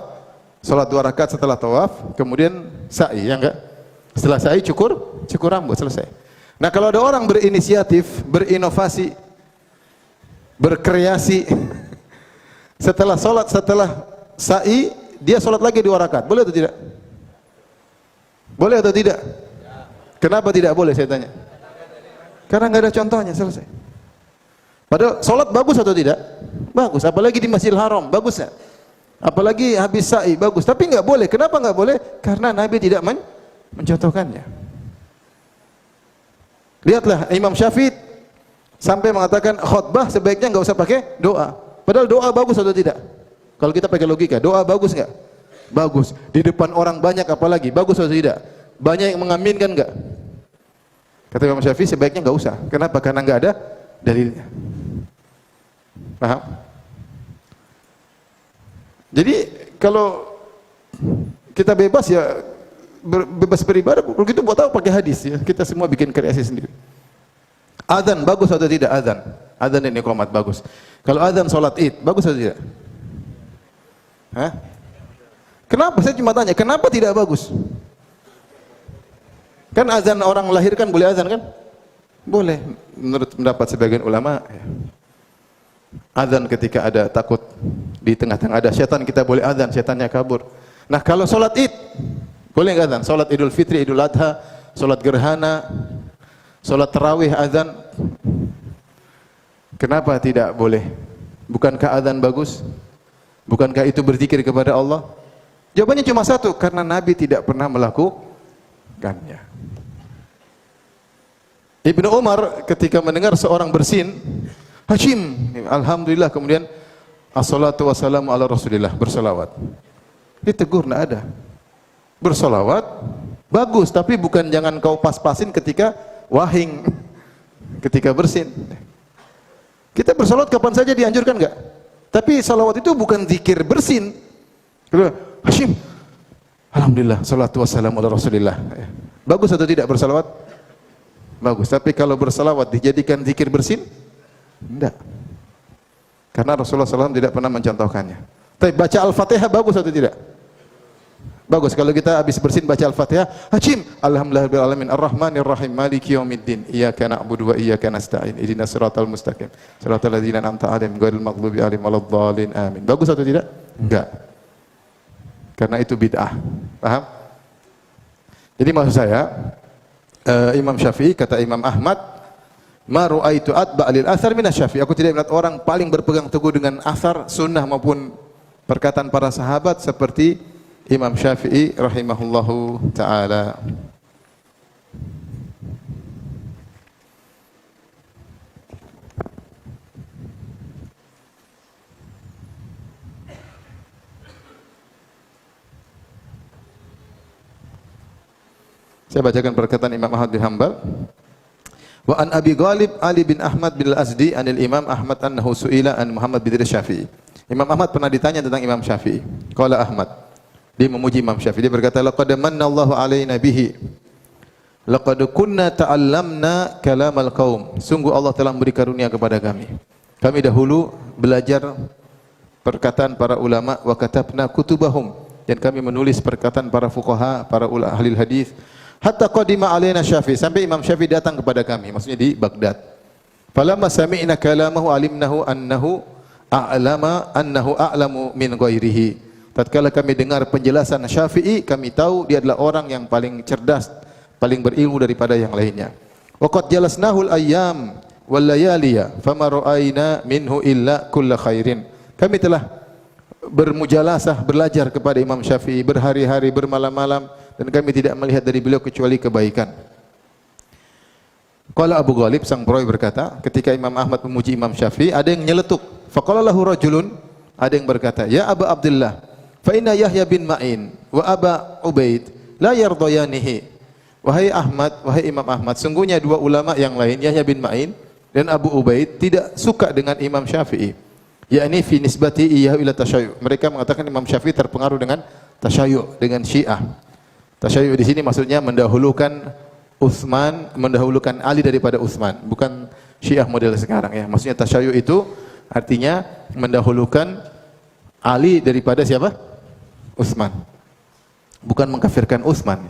sholat 2 rakaat setelah tawaf, kemudian sa'i, ya enggak? Setelah sa'i cukur rambut, selesai. Nah, kalau ada orang berinisiatif, berinovasi, berkreasi, setelah sholat, setelah sa'i, dia sholat lagi 2 rakaat, boleh atau tidak? Boleh atau tidak? Kenapa tidak boleh, saya tanya? Karena nggak ada contohnya, selesai. Padahal sholat bagus atau tidak? Bagus, apalagi di Masjidil Haram, bagus ya? Apalagi habis sa'i, bagus. Tapi nggak boleh. Kenapa nggak boleh? Karena Nabi tidak mencontohkannya. Lihatlah Imam Syafi'i sampai mengatakan khutbah sebaiknya nggak usah pakai doa. Padahal doa bagus atau tidak? Kalau kita pakai logika, doa bagus nggak? Bagus. Di depan orang banyak apalagi, bagus atau tidak? Banyak yang mengaminkan nggak? Kata Imam Syafi'i sebaiknya nggak usah. Kenapa? Karena nggak ada dalilnya. Paham? Jadi kalau kita bebas ya bebas beribadah, begitu buat apa pakai hadis ya? Kita semua bikin kreasi sendiri. Adzan bagus atau tidak adzan? Adzan dan iqamat bagus. Kalau adzan salat Id bagus atau tidak? Hah? Kenapa? Saya cuma tanya, kenapa tidak bagus? Kan azan orang melahirkan boleh azan kan? Boleh, menurut pendapat sebagian ulama. Azan ketika ada takut di tengah-tengah ada setan, kita boleh azan, setannya kabur. Nah, kalau sholat Id, boleh nggak azan? Sholat Idul Fitri, Idul Adha, sholat gerhana, sholat tarawih azan. Kenapa tidak boleh? Bukankah azan bagus? Bukankah itu berzikir kepada Allah? Jawabannya cuma satu, karena Nabi tidak pernah melakukannya. Ibnu Umar ketika mendengar seorang bersin, Hashim, alhamdulillah, kemudian as-salatu wassalamu ala Rasulillah, bersalawat. Ditegur, enggak ada. Bersalawat bagus, tapi bukan jangan kau pas-pasin ketika wahing, ketika bersin. Kita bersalawat kapan saja dianjurkan enggak? Tapi salawat itu bukan zikir bersin. Hashim, alhamdulillah, salatu wassalamu ala Rasulillah. Bagus atau tidak bersalawat? Bagus. Tapi kalau bersalawat dijadikan zikir bersin? Tidak. Karena Rasulullah SAW tidak pernah mencontohkannya. Tapi baca Al-Fatihah bagus atau tidak? Bagus. Kalau kita habis bersin baca Al-Fatihah, Hashim, alhamdulillahirabbil alamin, arrahmanir rahim, maliki yaumiddin, iyyaka na'budu wa iyyaka nasta'in, ihdinas siratal mustaqim, siratal ladzina an'amta 'alaihim ghairil maghdubi 'alaihim waladdallin, amin. Bagus atau tidak? Enggak. Karena itu bid'ah. Paham? Jadi maksud saya, Imam Syafi'i, kata Imam Ahmad, ma ru'aitu atba' lil athar min asy-Syafi'i. Aku tidak melihat orang paling berpegang teguh dengan athar sunnah maupun perkataan para sahabat seperti Imam Syafi'i rahimahullahu taala. Saya bacakan perkataan Imam Ahmad bin Hanbal. Wa an Abi Ghalib Ali bin Ahmad bin Al-Azdi anil Imam Ahmad annahu su'ila an Muhammad bin Idris Syafi'i. Imam Ahmad pernah ditanya tentang Imam Syafi'i. Qala Ahmad, dia memuji Imam Syafi'i. Dia berkata, laqad manna Allahu alaina bihi. Laqad kunna ta'allamna kalamal qaum. Sungguh Allah telah memberi karunia kepada kami. Kami dahulu belajar perkataan para ulama, wa katabna kutubahum, dan kami menulis perkataan para fuqaha, para ahli hadis. Hatta qadima alaina Syafi'i, sampai Imam Syafi'i datang kepada kami, maksudnya di Baghdad. Falamma sami'na kalamahu alimnahu annahu a'lamu min ghairihi. Tatkala kami dengar penjelasan Syafi'i, kami tahu dia adalah orang yang paling cerdas, paling berilmu daripada yang lainnya. Wa qad jalasnahul ayyam wal layaliya fama ra'ayna minhu illa kulla khairin. Kami telah bermujalasah, belajar kepada Imam Syafi'i berhari-hari, bermalam-malam, dan kami tidak melihat dari beliau kecuali kebaikan. Qala Abu Ghalib, sang perawi, berkata, ketika Imam Ahmad memuji Imam Syafi'i, ada yang nyeletuk. Faqala lahu rajulun, ada yang berkata, ya Aba Abdullah, fa inna Yahya bin Ma'in wa Aba Ubaid la yardayanihi. Wahai Ahmad, wahai Imam Ahmad, sungguhnya dua ulama yang lain, Yahya bin Ma'in dan Abu Ubaid, tidak suka dengan Imam Syafi'i. Yakni fi nisbati iyyahu ila tasyayyu'. Mereka mengatakan Imam Syafi'i terpengaruh dengan tasyayyu', dengan Syiah. Tasyayyu' di sini maksudnya mendahulukan Utsman, mendahulukan Ali daripada Utsman, bukan Syiah model sekarang ya. Maksudnya tasyayyu' itu artinya mendahulukan Ali daripada siapa? Utsman. Bukan mengkafirkan Utsman.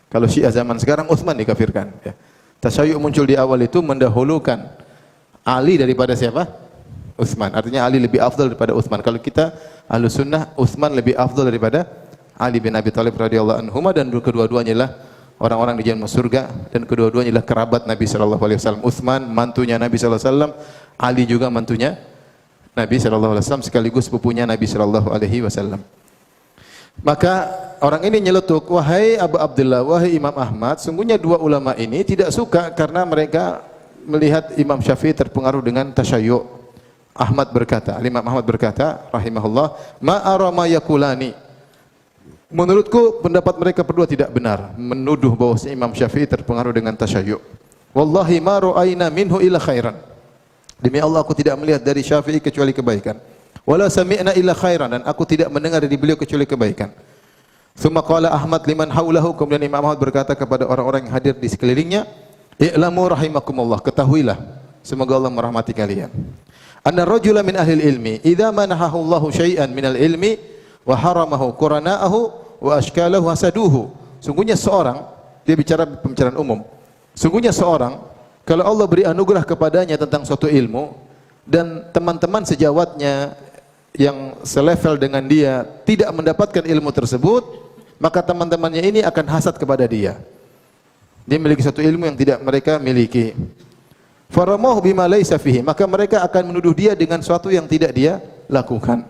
Kalau Syiah zaman sekarang Utsman dikafirkan ya. Tasyayyu' muncul di awal itu mendahulukan Ali daripada siapa? Utsman. Artinya Ali lebih afdal daripada Utsman. Kalau kita Ahlus Sunnah, Utsman lebih afdal daripada Ali bin Abi Thalib radhiyallahu anhu, dan kedua-duanya adalah orang-orang di jalan surga, dan kedua-duanya adalah kerabat Nabi sallallahu alaihi wasallam. Utsman mantunya Nabi sallallahu alaihi wasallam, Ali juga mantunya Nabi sallallahu alaihi wasallam, sekaligus sepupunya Nabi sallallahu alaihi wasallam. Maka orang ini nyeletuk, wahai Abu Abdullah, wahai Imam Ahmad, sungguhnya dua ulama ini tidak suka karena mereka melihat Imam Syafi'i terpengaruh dengan tasyayyu'. Ahmad berkata, Imam Ahmad berkata rahimahullah, ma ara ma yakulani. Menurutku pendapat mereka berdua tidak benar, menuduh bahwasanya Imam Syafi'i terpengaruh dengan tasyayyu'. Wallahi ma ra'ayna minhu illa khairan. Demi Allah aku tidak melihat dari Syafi'i kecuali kebaikan. Wala sami'na illa khairan, dan aku tidak mendengar dari beliau kecuali kebaikan. Tsumma qala Ahmad liman haulahu, kemudian Imam Ahmad berkata kepada orang-orang yang hadir di sekelilingnya, i'lamu rahimakumullah, ketahuilah semoga Allah merahmati kalian. Anna rajula min ahli ilmi idza manahahu Allahu syai'an minal ilmi wa haramahu qurana'ahu wa ashkalahu hasaduhu. Sungguhnya seorang, dia bicara pembicaraan umum. Sungguhnya seorang kalau Allah beri anugerah kepadanya tentang suatu ilmu dan teman-teman sejawatnya yang selevel dengan dia tidak mendapatkan ilmu tersebut, maka teman-temannya ini akan hasad kepada dia. Dia memiliki suatu ilmu yang tidak mereka miliki. Faramahu bima laisa fihi, maka mereka akan menuduh dia dengan sesuatu yang tidak dia lakukan.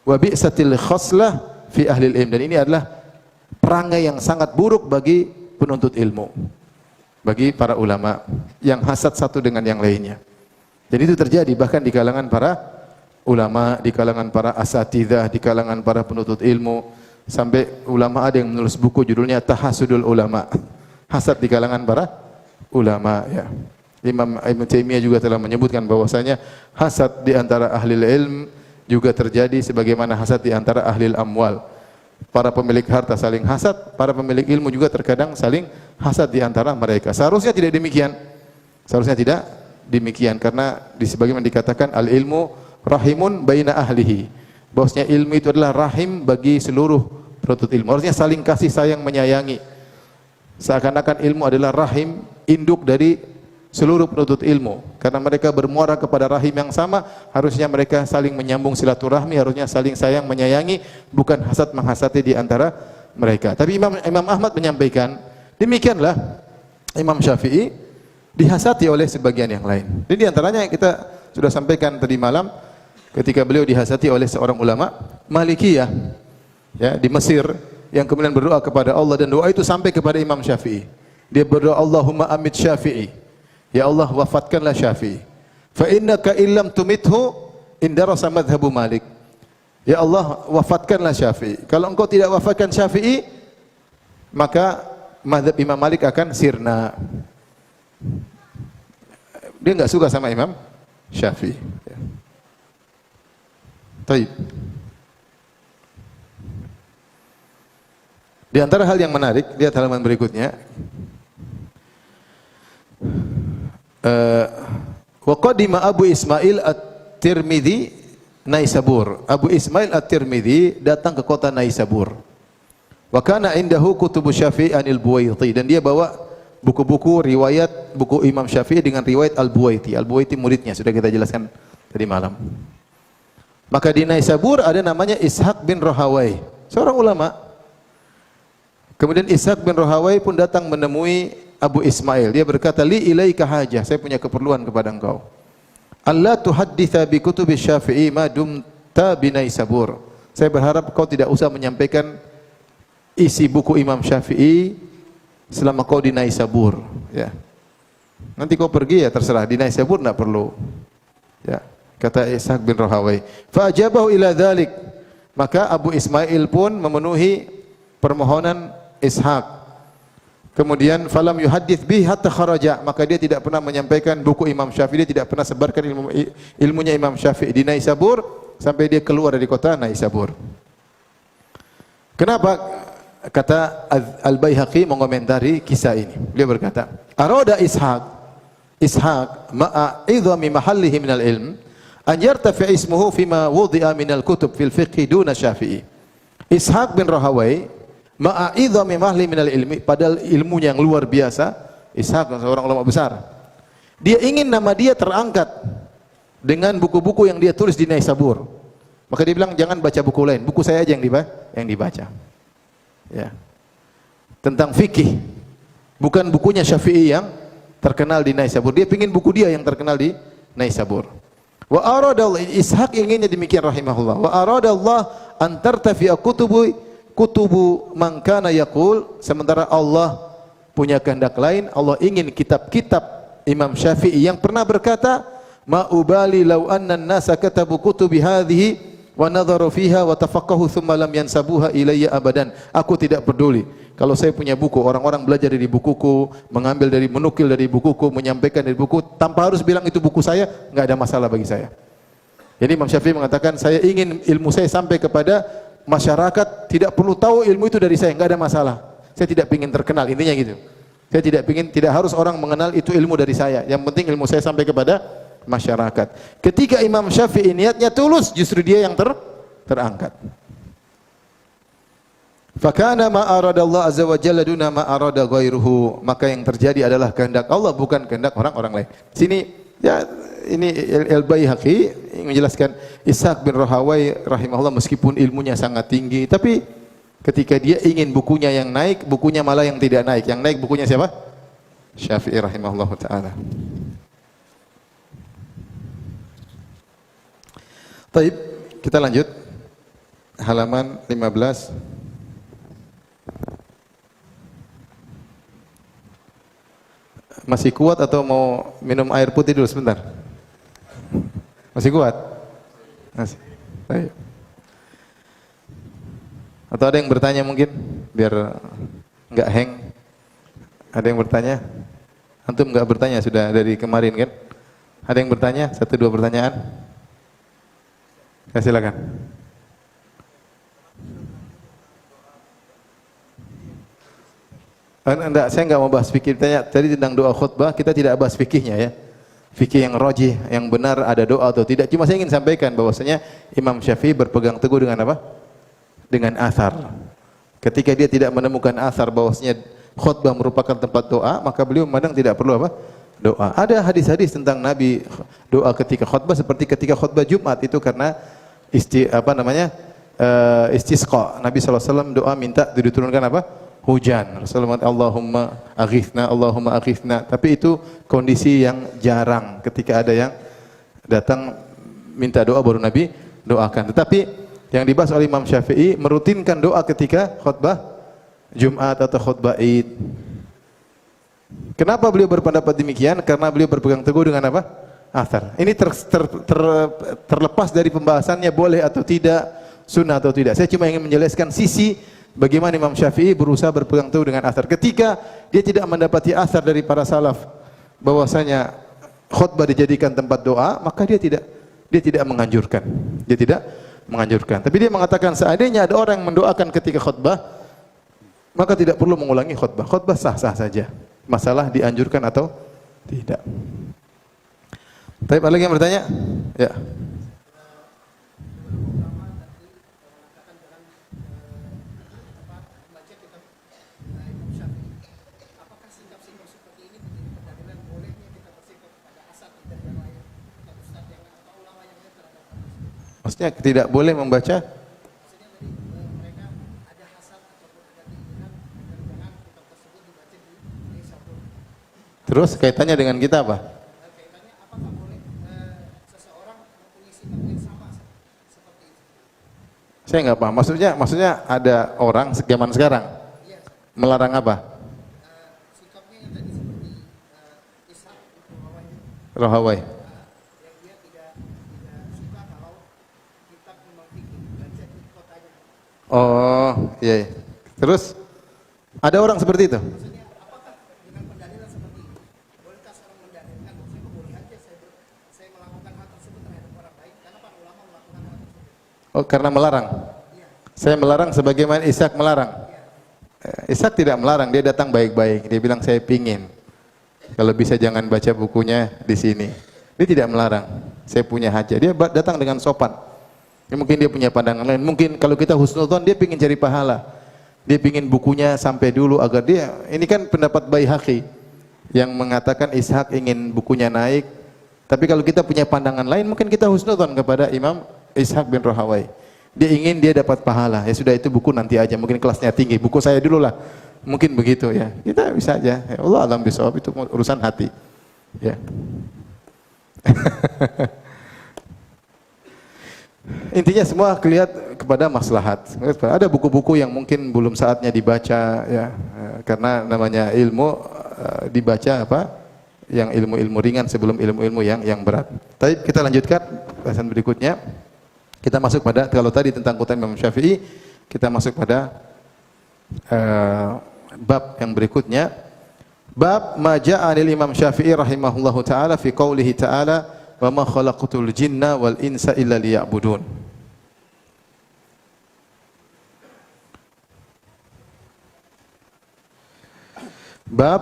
Wa bi'satil khaslah fi ahli ilm, dan ini adalah perangai yang sangat buruk bagi penuntut ilmu, bagi para ulama yang hasad satu dengan yang lainnya. Dan itu terjadi bahkan di kalangan para ulama, di kalangan para asatidzah, di kalangan para penuntut ilmu, sampai ulama ada yang menulis buku judulnya Tahasudul Ulama, hasad di kalangan para ulama ya. Imam Ibn Taimiyah juga telah menyebutkan bahwasanya hasad di antara ahli ilm juga terjadi sebagaimana hasad di antara ahli amwal. Para pemilik harta saling hasad, para pemilik ilmu juga terkadang saling hasad di antara mereka. Seharusnya tidak demikian. Seharusnya tidak demikian, karena sebagaimana dikatakan al ilmu rahimun baina ahlihi. Bahwasanya ilmu itu adalah rahim bagi seluruh penuntut ilmu. Harusnya saling kasih sayang menyayangi. Seakan-akan ilmu adalah rahim induk dari seluruh penuntut ilmu, karena mereka bermuara kepada rahim yang sama. Harusnya mereka saling menyambung silaturahmi, harusnya saling sayang menyayangi, bukan hasad menghasati di antara mereka. Tapi Imam Ahmad menyampaikan, demikianlah Imam Syafi'i dihasati oleh sebagian yang lain. Jadi di antaranya kita sudah sampaikan tadi malam, ketika beliau dihasati oleh seorang ulama Malikiyah ya di Mesir, yang kemudian berdoa kepada Allah, dan doa itu sampai kepada Imam Syafi'i. Dia berdoa, Allahumma amit Syafi'i, ya Allah wafatkanlah Syafi'i. Fa innaka illam tumithu indarasa madhhabu Malik. Ya Allah wafatkanlah Syafi'i. Kalau engkau tidak wafatkan Syafi'i, maka mazhab Imam Malik akan sirna. Dia enggak suka sama Imam Syafi'i. Baik. Di antara hal yang menarik, lihat halaman berikutnya. Wa qadima Abu Ismail At-Tirmidzi Naisabur. Abu Ismail At-Tirmidzi datang ke kota Naisabur. Wa kana indahu kutubu Syafi'i anil Buwaiti, dan dia bawa buku-buku riwayat buku Imam Syafi'i dengan riwayat Al-Buwaiti. Al-Buwaiti muridnya, sudah kita jelaskan tadi malam. Maka di Naisabur ada namanya Ishaq bin Rahawai, seorang ulama. Kemudian Ishaq bin Rahawai pun datang menemui Abu Ismail. Dia berkata, li ilaika hajah, saya punya keperluan kepada engkau. Allah tuhadditha bi kutubi Syafi'i ma dumta bi Naisabur. Saya berharap kau tidak usah menyampaikan isi buku Imam Syafi'i selama kau di Naisabur, ya. Nanti kau pergi ya terserah, di Naisabur enggak perlu. Ya, kata Ishaq bin Rahawai. Fa ajabahu ila dzalik. Maka Abu Ismail pun memenuhi permohonan Ishaq. Kemudian falam yuhaddits bi hatta kharaja, maka dia tidak pernah menyampaikan buku Imam Syafi'i, dia tidak pernah sebarkan ilmunya Imam Syafi'i di Naisabur sampai dia keluar dari kota Naisabur. Kenapa? Kata Al-Baihaqi mengomentari kisah ini. Beliau berkata, "Arada Ishaq ma'a idhami mahallihi minal ilm an yartafi ismuhu fima wudi'a minal kutub fil fiqh duna Syafi'i." Ishaq bin Rahawai ma'idhami mahli minal ilmi, padahal ilmunya yang luar biasa. Ishaq seorang ulama besar. Dia ingin nama dia terangkat dengan buku-buku yang dia tulis di Naisabur. Maka dia bilang jangan baca buku lain, buku saya aja yang dibaca. Ya. Tentang fikih. Bukan bukunya Syafi'i yang terkenal di Naisabur. Dia ingin buku dia yang terkenal di Naisabur. Wa arada Ishaq inginnya demikian rahimahullah. Wa arada Allah an tartafi'a kutubu man kana yaqul, sementara Allah punya kehendak lain. Allah ingin kitab-kitab Imam Syafi'i yang pernah berkata, ma ubali law anna an-nasa katabu kutubi hadhihi wa nadharu fiha wa tafaqahu thumma lam yansabuha ilayya abadan. Aku tidak peduli kalau saya punya buku, orang-orang belajar dari bukuku, menukil dari bukuku, menyampaikan dari buku tanpa harus bilang itu buku saya, enggak ada masalah bagi saya. Jadi Imam Syafi'i mengatakan, saya ingin ilmu saya sampai kepada masyarakat, tidak perlu tahu ilmu itu dari saya, enggak ada masalah. Saya tidak ingin terkenal, intinya gitu. Saya tidak harus orang mengenal itu ilmu dari saya. Yang penting ilmu saya sampai kepada masyarakat. Ketika Imam Syafi'i niatnya tulus, justru dia yang terangkat. Fakana ma arada Allah azza wa jalla duna ma arada ghairuhu, maka yang terjadi adalah kehendak Allah, bukan kehendak orang-orang lain. Sini ya, ini Al-Baihaqi menjelaskan Ishaq bin Rahawai rahimahullah meskipun ilmunya sangat tinggi, tapi ketika dia ingin bukunya yang naik, bukunya malah yang tidak naik. Yang naik bukunya siapa? Syafi'i rahimahullah ta'ala. Baik, kita lanjut. Halaman 15. Masih kuat atau mau minum air putih dulu sebentar? Masih kuat? Masih. Baik. Atau ada yang bertanya mungkin biar enggak hang? Ada yang bertanya? Antum enggak bertanya sudah dari kemarin kan? Ada yang bertanya? 1 2 pertanyaan? Ya, silakan. Enggak, saya enggak mau bahas fikih. Tadi tentang doa khutbah, kita tidak bahas fikihnya ya. Fikih yang rajih, yang benar ada doa atau tidak. Cuma saya ingin sampaikan bahwasanya Imam Syafi'i berpegang teguh dengan apa? Dengan athar. Ketika dia tidak menemukan athar bahwasanya khutbah merupakan tempat doa, maka beliau memandang tidak perlu apa? Doa. Ada hadis-hadis tentang Nabi doa ketika khutbah seperti ketika khutbah Jumat itu karena istisqa. Nabi SAW doa minta diturunkan apa? Hujan. Rasulullah Allahumma aghithna. Tapi itu kondisi yang jarang. Ketika ada yang datang minta doa baru Nabi doakan. Tetapi yang dibahas oleh Imam Syafi'i merutinkan doa ketika khutbah Jumat atau khutbah Id. Kenapa beliau berpendapat demikian? Karena beliau berpegang teguh dengan apa? Athar. Ini terlepas dari pembahasannya boleh atau tidak, sunnah atau tidak. Saya cuma ingin menjelaskan sisi bagaimana Imam Syafi'i berusaha berpegang teguh dengan athar. Ketika dia tidak mendapati athar dari para salaf bahwasanya khutbah dijadikan tempat doa, maka dia tidak menganjurkan. Dia tidak menganjurkan. Tapi dia mengatakan seandainya ada orang yang mendoakan ketika khutbah, maka tidak perlu mengulangi khutbah. Khutbah sah-sah saja. Masalah dianjurkan atau tidak. Tapi ada lagi yang bertanya? Ya. Maksudnya tidak boleh membaca? Terus kaitannya dengan kita apa? Kaitannya apakah boleh seseorang mempunyai sikap yang sama seperti itu? Saya nggak paham. Maksudnya ada orang zaman sekarang melarang apa? Sikapnya yang tadi seperti Ishaq Rahawai. Yang dia tidak suka kalau kitab memang fikih baca di kotanya. Oh, iya. Terus ada orang seperti itu? Maksudnya, Oh, karena melarang. Saya melarang sebagaimana Ishak melarang. Ishak tidak melarang, dia datang baik-baik. Dia bilang saya pingin. Kalau bisa jangan baca bukunya di sini. Dia tidak melarang. Saya punya hajat. Dia datang dengan sopan. Ya, mungkin dia punya pandangan lain. Mungkin kalau kita husnudzon, dia pingin cari pahala. Dia pingin bukunya sampai dulu agar dia. Ini kan pendapat Baihaqi yang mengatakan Ishak ingin bukunya naik. Tapi kalau kita punya pandangan lain, mungkin kita husnudzon kepada Imam Ishak bin Rahawai. Dia ingin dia dapat pahala. Ya sudah, itu buku nanti aja. Mungkin kelasnya tinggi. Buku saya dulu lah. Mungkin begitu ya. Kita bisa aja. Ya Allah alam bisawab, itu urusan hati. Ya. Intinya semua kelihatan kepada maslahat. Ada buku-buku yang mungkin belum saatnya dibaca ya. Karena namanya ilmu dibaca apa? Yang ilmu-ilmu ringan sebelum ilmu-ilmu yang berat. Tapi kita lanjutkan bahasan berikutnya. Kita masuk pada, kalau tadi tentang kota Imam Syafi'i, kita masuk pada bab yang berikutnya. Bab ma ja'a anil Imam Syafi'i rahimahullahu taala fi qoulihi ta'ala wa ma khalaqtul jinna wal insa illa liya'budun. Bab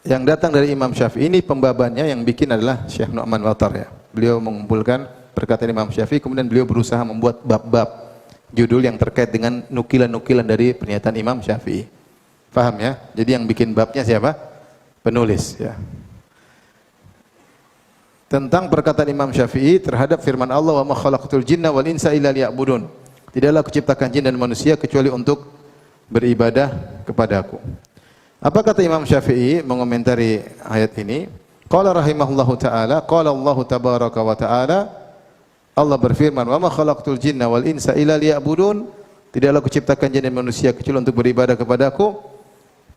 yang datang dari Imam Syafi'i, ini pembabannya yang bikin adalah Syekh Nu'man Watar ya. Beliau mengumpulkan perkataan Imam Syafi'i, kemudian beliau berusaha membuat bab-bab judul yang terkait dengan nukilan-nukilan dari pernyataan Imam Syafi'i. Paham ya? Jadi yang bikin babnya siapa? Penulis ya. Tentang perkataan Imam Syafi'i terhadap firman Allah, wa ma khalaqtul jinna wal insa illa liya'budun. Tidaklah kuciptakan jin dan manusia kecuali untuk beribadah kepadaku. Apa kata Imam Syafi'i mengomentari ayat ini? Qala rahimahullahu taala, qala Allah tabaraka wa taala, Allah berfirman, "Wa ma khalaqtul jinna wal insa illa liya'budun." Tidaklah kuciptakan jin dan manusia kecuali untuk beribadah kepadaku.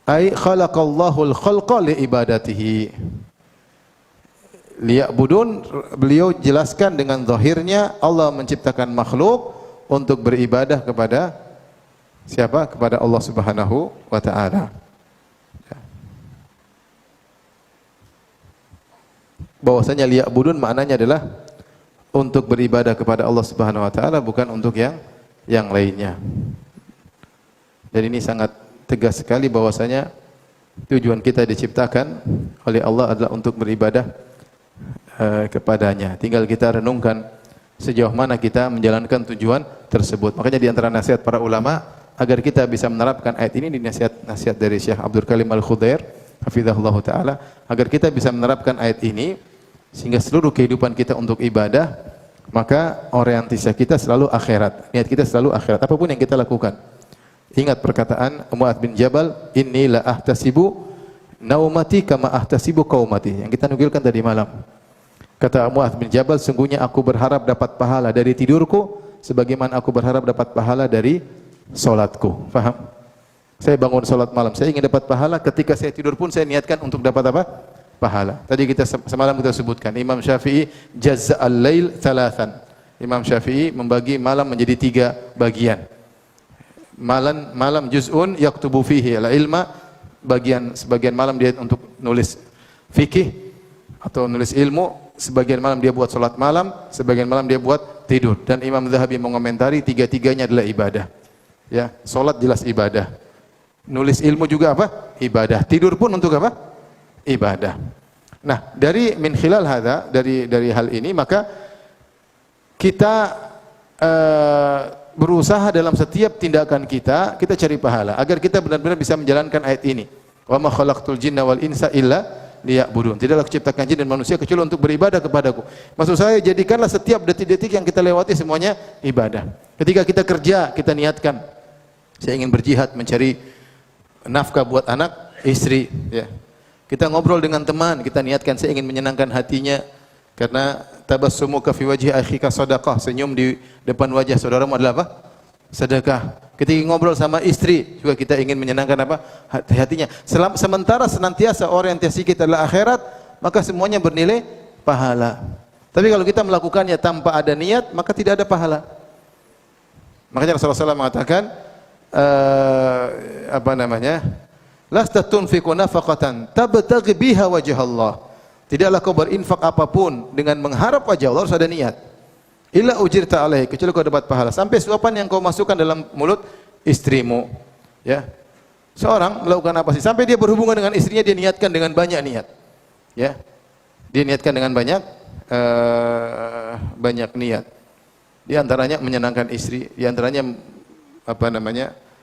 Ai khalaqallahu al-khalqa li ibadatihi. Liya'budun, beliau jelaskan dengan zahirnya Allah menciptakan makhluk untuk beribadah kepada siapa? Kepada Allah Subhanahu wa taala. Bahwasanya liya'budun maknanya adalah untuk beribadah kepada Allah Subhanahu wa taala, bukan untuk yang lainnya. Dan ini sangat tegas sekali bahwasanya tujuan kita diciptakan oleh Allah adalah untuk beribadah kepadanya. Tinggal kita renungkan sejauh mana kita menjalankan tujuan tersebut. Makanya di antara nasihat para ulama agar kita bisa menerapkan ayat ini, di nasihat dari Syekh Abdul Karim Al-Khudair hafizahullah taala, agar kita bisa menerapkan ayat ini sehingga seluruh kehidupan kita untuk ibadah, maka orientasi kita selalu akhirat, niat kita selalu akhirat apapun yang kita lakukan. Ingat perkataan Mu'adz bin Jabal, inni la ahtasibu naumati kama ahtasibu qaumati, yang kita nukilkan tadi malam. Kata Mu'adz bin Jabal, sungguhnya aku berharap dapat pahala dari tidurku sebagaimana aku berharap dapat pahala dari salatku. Faham? Saya bangun salat malam, saya ingin dapat pahala, ketika saya tidur pun saya niatkan untuk dapat apa? Pahala. Tadi kita semalam kita sebutkan Imam Syafi'i jazza'al lail thalathan. Imam Syafi'i membagi malam menjadi 3 bagian. Malam juz'un yaktubu fihi al-ilma, sebagian malam dia untuk nulis fikih atau nulis ilmu, sebagian malam dia buat salat malam, sebagian malam dia buat tidur. Dan Imam Zahabi mengomentari 3-tiganya adalah ibadah. Ya, salat jelas ibadah. Nulis ilmu juga apa? Ibadah. Tidur pun untuk apa? Ibadah. Nah, dari min khilal hadza, dari hal ini maka kita berusaha dalam setiap tindakan kita cari pahala agar kita benar-benar bisa menjalankan ayat ini. Wa ma khalaqtul jinna wal insa illa liya'budun. Tidaklah kuciptakan jin dan manusia kecuali untuk beribadah kepadaku. Maksud saya, jadikanlah setiap detik-detik yang kita lewati semuanya ibadah. Ketika kita kerja, kita niatkan saya ingin berjihad mencari nafkah buat anak, istri, ya. Kita ngobrol dengan teman, kita niatkan saya ingin menyenangkan hatinya, karena tabassumuka fi wajhi akhika shadaqah, senyum di depan wajah saudaramu adalah apa? Sedekah. Ketika ngobrol sama istri, juga kita ingin menyenangkan apa? Hatinya. Sementara senantiasa orientasi kita adalah akhirat, maka semuanya bernilai pahala. Tapi kalau kita melakukannya tanpa ada niat, maka tidak ada pahala. Makanya Rasulullah SAW mengatakan lasta tunfiqu nafaqatan tabtaghi biha wajh Allah. Tidaklah kau berinfak apapun dengan mengharap wajah Allah, harus ada niat. illa ujirta alaihi, kecuali kau dapat pahala. Sampai suapan yang kau masukkan dalam mulut istrimu. Ya. Seorang melakukan apa sih? Sampai dia berhubungan dengan istrinya, dia niatkan dengan banyak niat. Ya. Dia niatkan dengan banyak niat. Di antaranya menyenangkan istri, di antaranya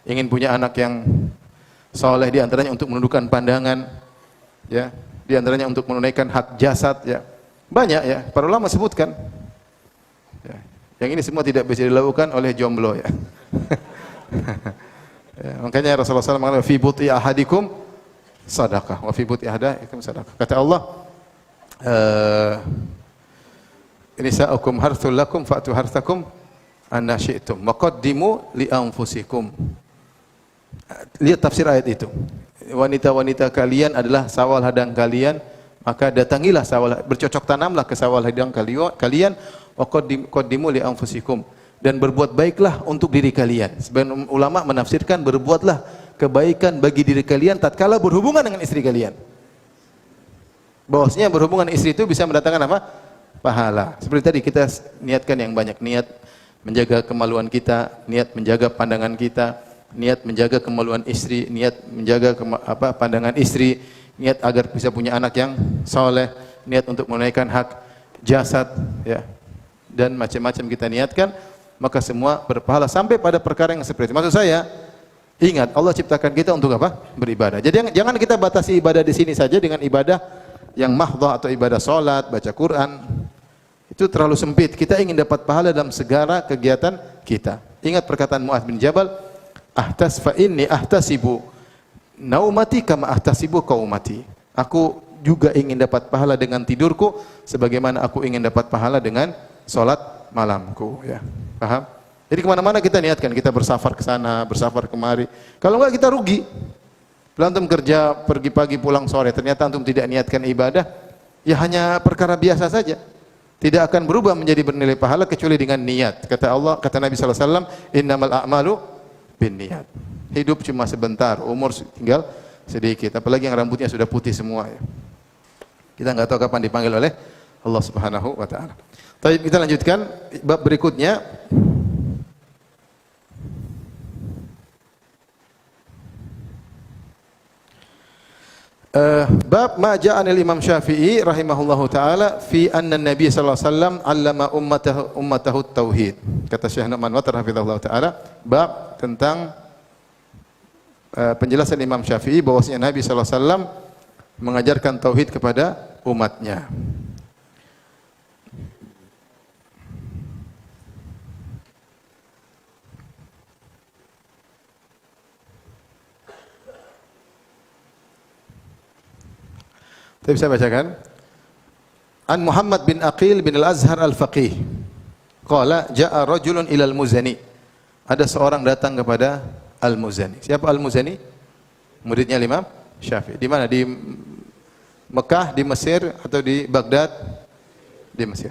ingin punya anak yang saleh, di antaranya untuk menundukkan pandangan, ya. Di antaranya untuk menunaikan hak jasad, ya. Banyak ya, para ulama sebutkan. Ya. Yang ini semua tidak bisa dilakukan oleh jomblo, ya. Ya, makanya Rasulullah SAW mengatakan fi buti ahadikum sadaqah wa fi buti ahadikum sadaqah. Kata Allah, nisa'ukum harthul lakum fa'tu harthakum anna syi'tum wa qaddimu li anfusikum. Lihat tafsir ayat itu. Wanita-wanita kalian adalah sawal hadang kalian, maka datangilah sawal, bercocok tanamlah ke sawal hadang kalian, wa qaddimu li anfusikum, dan berbuat baiklah untuk diri kalian. Sebagian ulama menafsirkan berbuatlah kebaikan bagi diri kalian tatkala berhubungan dengan istri kalian. Bahwasanya berhubungan istri itu bisa mendatangkan apa? Pahala. Seperti tadi kita niatkan yang banyak, niat menjaga kemaluan kita, niat menjaga pandangan kita, niat menjaga kemaluan istri, niat menjaga pandangan istri, niat agar bisa punya anak yang saleh, niat untuk menunaikan hak jasad, ya. Dan macam-macam kita niatkan, maka semua berpahala sampai pada perkara yang seperti itu. Maksud saya, ingat Allah ciptakan kita untuk apa? Beribadah. Jadi jangan kita batasi ibadah di sini saja dengan ibadah yang mahdhah atau ibadah salat, baca Quran. Itu terlalu sempit. Kita ingin dapat pahala dalam segala kegiatan kita. Ingat perkataan Mu'adz bin Jabal, ahtas fa inni ahtasibu naumati kama ahtasibu qaumati. Aku juga ingin dapat pahala dengan tidurku sebagaimana aku ingin dapat pahala dengan salat malamku, ya. Paham? Jadi kemana-mana kita niatkan, kita bersafar ke sana, bersafar kemari. Kalau enggak kita rugi. Kalau antum kerja pergi pagi pulang sore, ternyata antum tidak niatkan ibadah, ya hanya perkara biasa saja. Tidak akan berubah menjadi bernilai pahala kecuali dengan niat. Kata Allah, kata Nabi sallallahu alaihi wasallam, innamal a'malu binniyat. Hidup cuma sebentar, umur tinggal sedikit. Apalagi yang rambutnya sudah putih semua, ya. Kita enggak tahu kapan dipanggil oleh Allah Subhanahu wa taala. Baik, kita lanjutkan bab berikutnya. Bab ma ja'a anil Imam Syafi'i rahimahullahu taala fi anna Nabi sallallahu alaihi wasallam 'allama ummatahu tauhid. Kata Syekh Nu'man wa hafizahullah taala, bab tentang penjelasan Imam Syafi'i bahwasanya Nabi sallallahu alaihi wasallam mengajarkan tauhid kepada umatnya. Tapi saya bacakan. An Muhammad bin Aqil bin Al-Azhar Al-Faqih. Qala ja'a rajulun ila Al-Muzani. Ada seorang datang kepada Al-Muzani. Siapa Al-Muzani? Muridnya Imam Syafi'i. Di mana? Di Mekah, di Mesir atau di Baghdad? Di Mesir.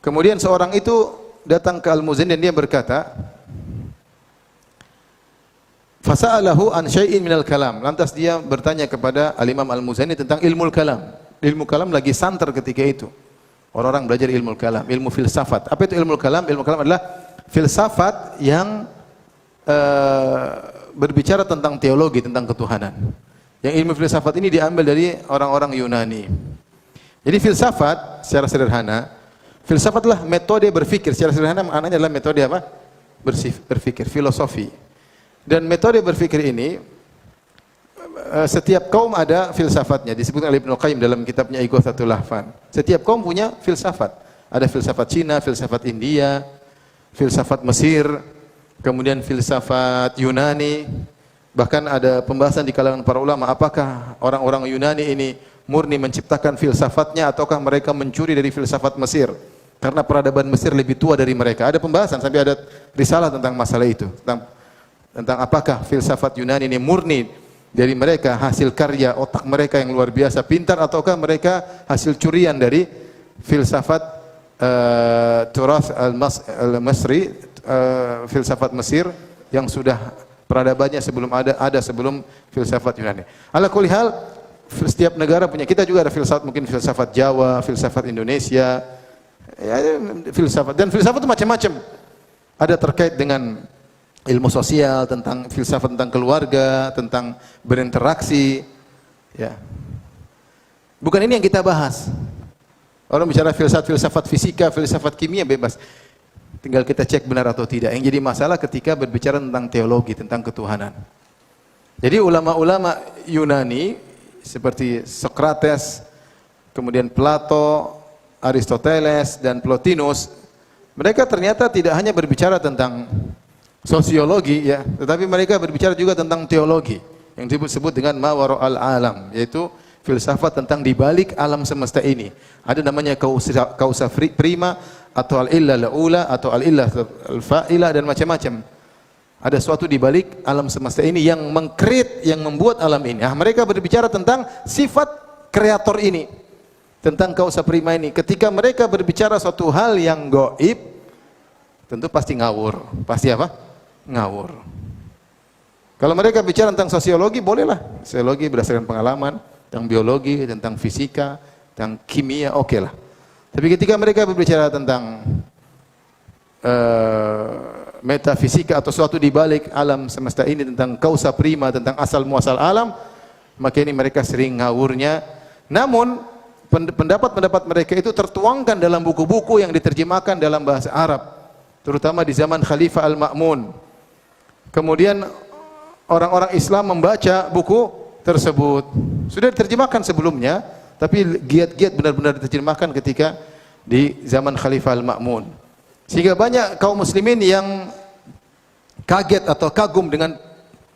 Kemudian seorang itu datang ke Al-Muzani dan dia berkata, fasa'alahu an syai'in minal kalam. Lantas dia bertanya kepada Al-Imam Al-Muzani tentang ilmu kalam. Ilmu kalam lagi santer ketika itu. Orang-orang belajar ilmu kalam, ilmu filsafat. Apa itu ilmu kalam? Ilmu kalam adalah filsafat yang berbicara tentang teologi, tentang ketuhanan. Yang ilmu filsafat ini diambil dari orang-orang Yunani. Jadi filsafat secara sederhana, filsafat adalah metode berpikir. Secara sederhana maknanya adalah metode apa? Berpikir, filosofi. Dan metode berpikir ini setiap kaum ada filsafatnya. Disebutkan oleh Ibnu Qayyim dalam kitabnya Ighathatul Lahfan. Setiap kaum punya filsafat. Ada filsafat Cina, filsafat India, filsafat Mesir, kemudian filsafat Yunani. Bahkan ada pembahasan di kalangan para ulama, apakah orang-orang Yunani ini murni menciptakan filsafatnya ataukah mereka mencuri dari filsafat Mesir? Karena peradaban Mesir lebih tua dari mereka. Ada pembahasan sampai ada risalah tentang masalah itu, tentang apakah filsafat Yunani ini murni dari mereka, hasil karya otak mereka yang luar biasa pintar, ataukah mereka hasil curian dari filsafat Turath al-Masri, filsafat Mesir yang sudah peradabannya sebelum ada sebelum filsafat Yunani. Ala kulli hal, setiap negara punya, kita juga ada filsafat, mungkin filsafat Jawa, filsafat Indonesia, ya, filsafat, dan filsafat itu macam-macam. Ada terkait dengan ilmu sosial, tentang filsafat tentang keluarga, tentang berinteraksi, ya. Bukan ini yang kita bahas. Orang bicara filsafat fisika, filsafat kimia bebas. Tinggal kita cek benar atau tidak. Yang jadi masalah ketika berbicara tentang teologi, tentang ketuhanan. Jadi ulama-ulama Yunani seperti Socrates, kemudian Plato, Aristoteles dan Plotinus, mereka ternyata tidak hanya berbicara tentang sosiologi ya, tetapi mereka berbicara juga tentang teologi yang disebut dengan ma wara'al alam, yaitu filsafat tentang di balik alam semesta ini. Ada namanya kausa prima atau al-illah al-ula atau al-illah al-fa'ilah dan macam-macam. Ada suatu di balik alam semesta ini yang mengkreat, yang membuat alam ini. Nah, mereka berbicara tentang sifat kreator ini, tentang kausa prima ini. Ketika mereka berbicara suatu hal yang gaib, tentu pasti ngawur. Pasti apa? Ngawur. Kalau mereka bicara tentang sosiologi, bolehlah. Sosiologi berdasarkan pengalaman, tentang biologi, tentang fisika, tentang kimia, oke lah. Tapi ketika mereka berbicara tentang metafisika atau suatu di balik alam semesta ini, tentang kausa prima, tentang asal muasal alam, maka ini mereka sering ngawurnya. Namun pendapat-pendapat mereka itu tertuangkan dalam buku-buku yang diterjemahkan dalam bahasa Arab, terutama di zaman Khalifah Al-Ma'mun. Kemudian orang-orang Islam membaca buku tersebut. Sudah diterjemahkan sebelumnya, tapi giat-giat benar-benar diterjemahkan ketika di zaman Khalifah Al-Ma'mun. Sehingga banyak kaum muslimin yang kaget atau kagum dengan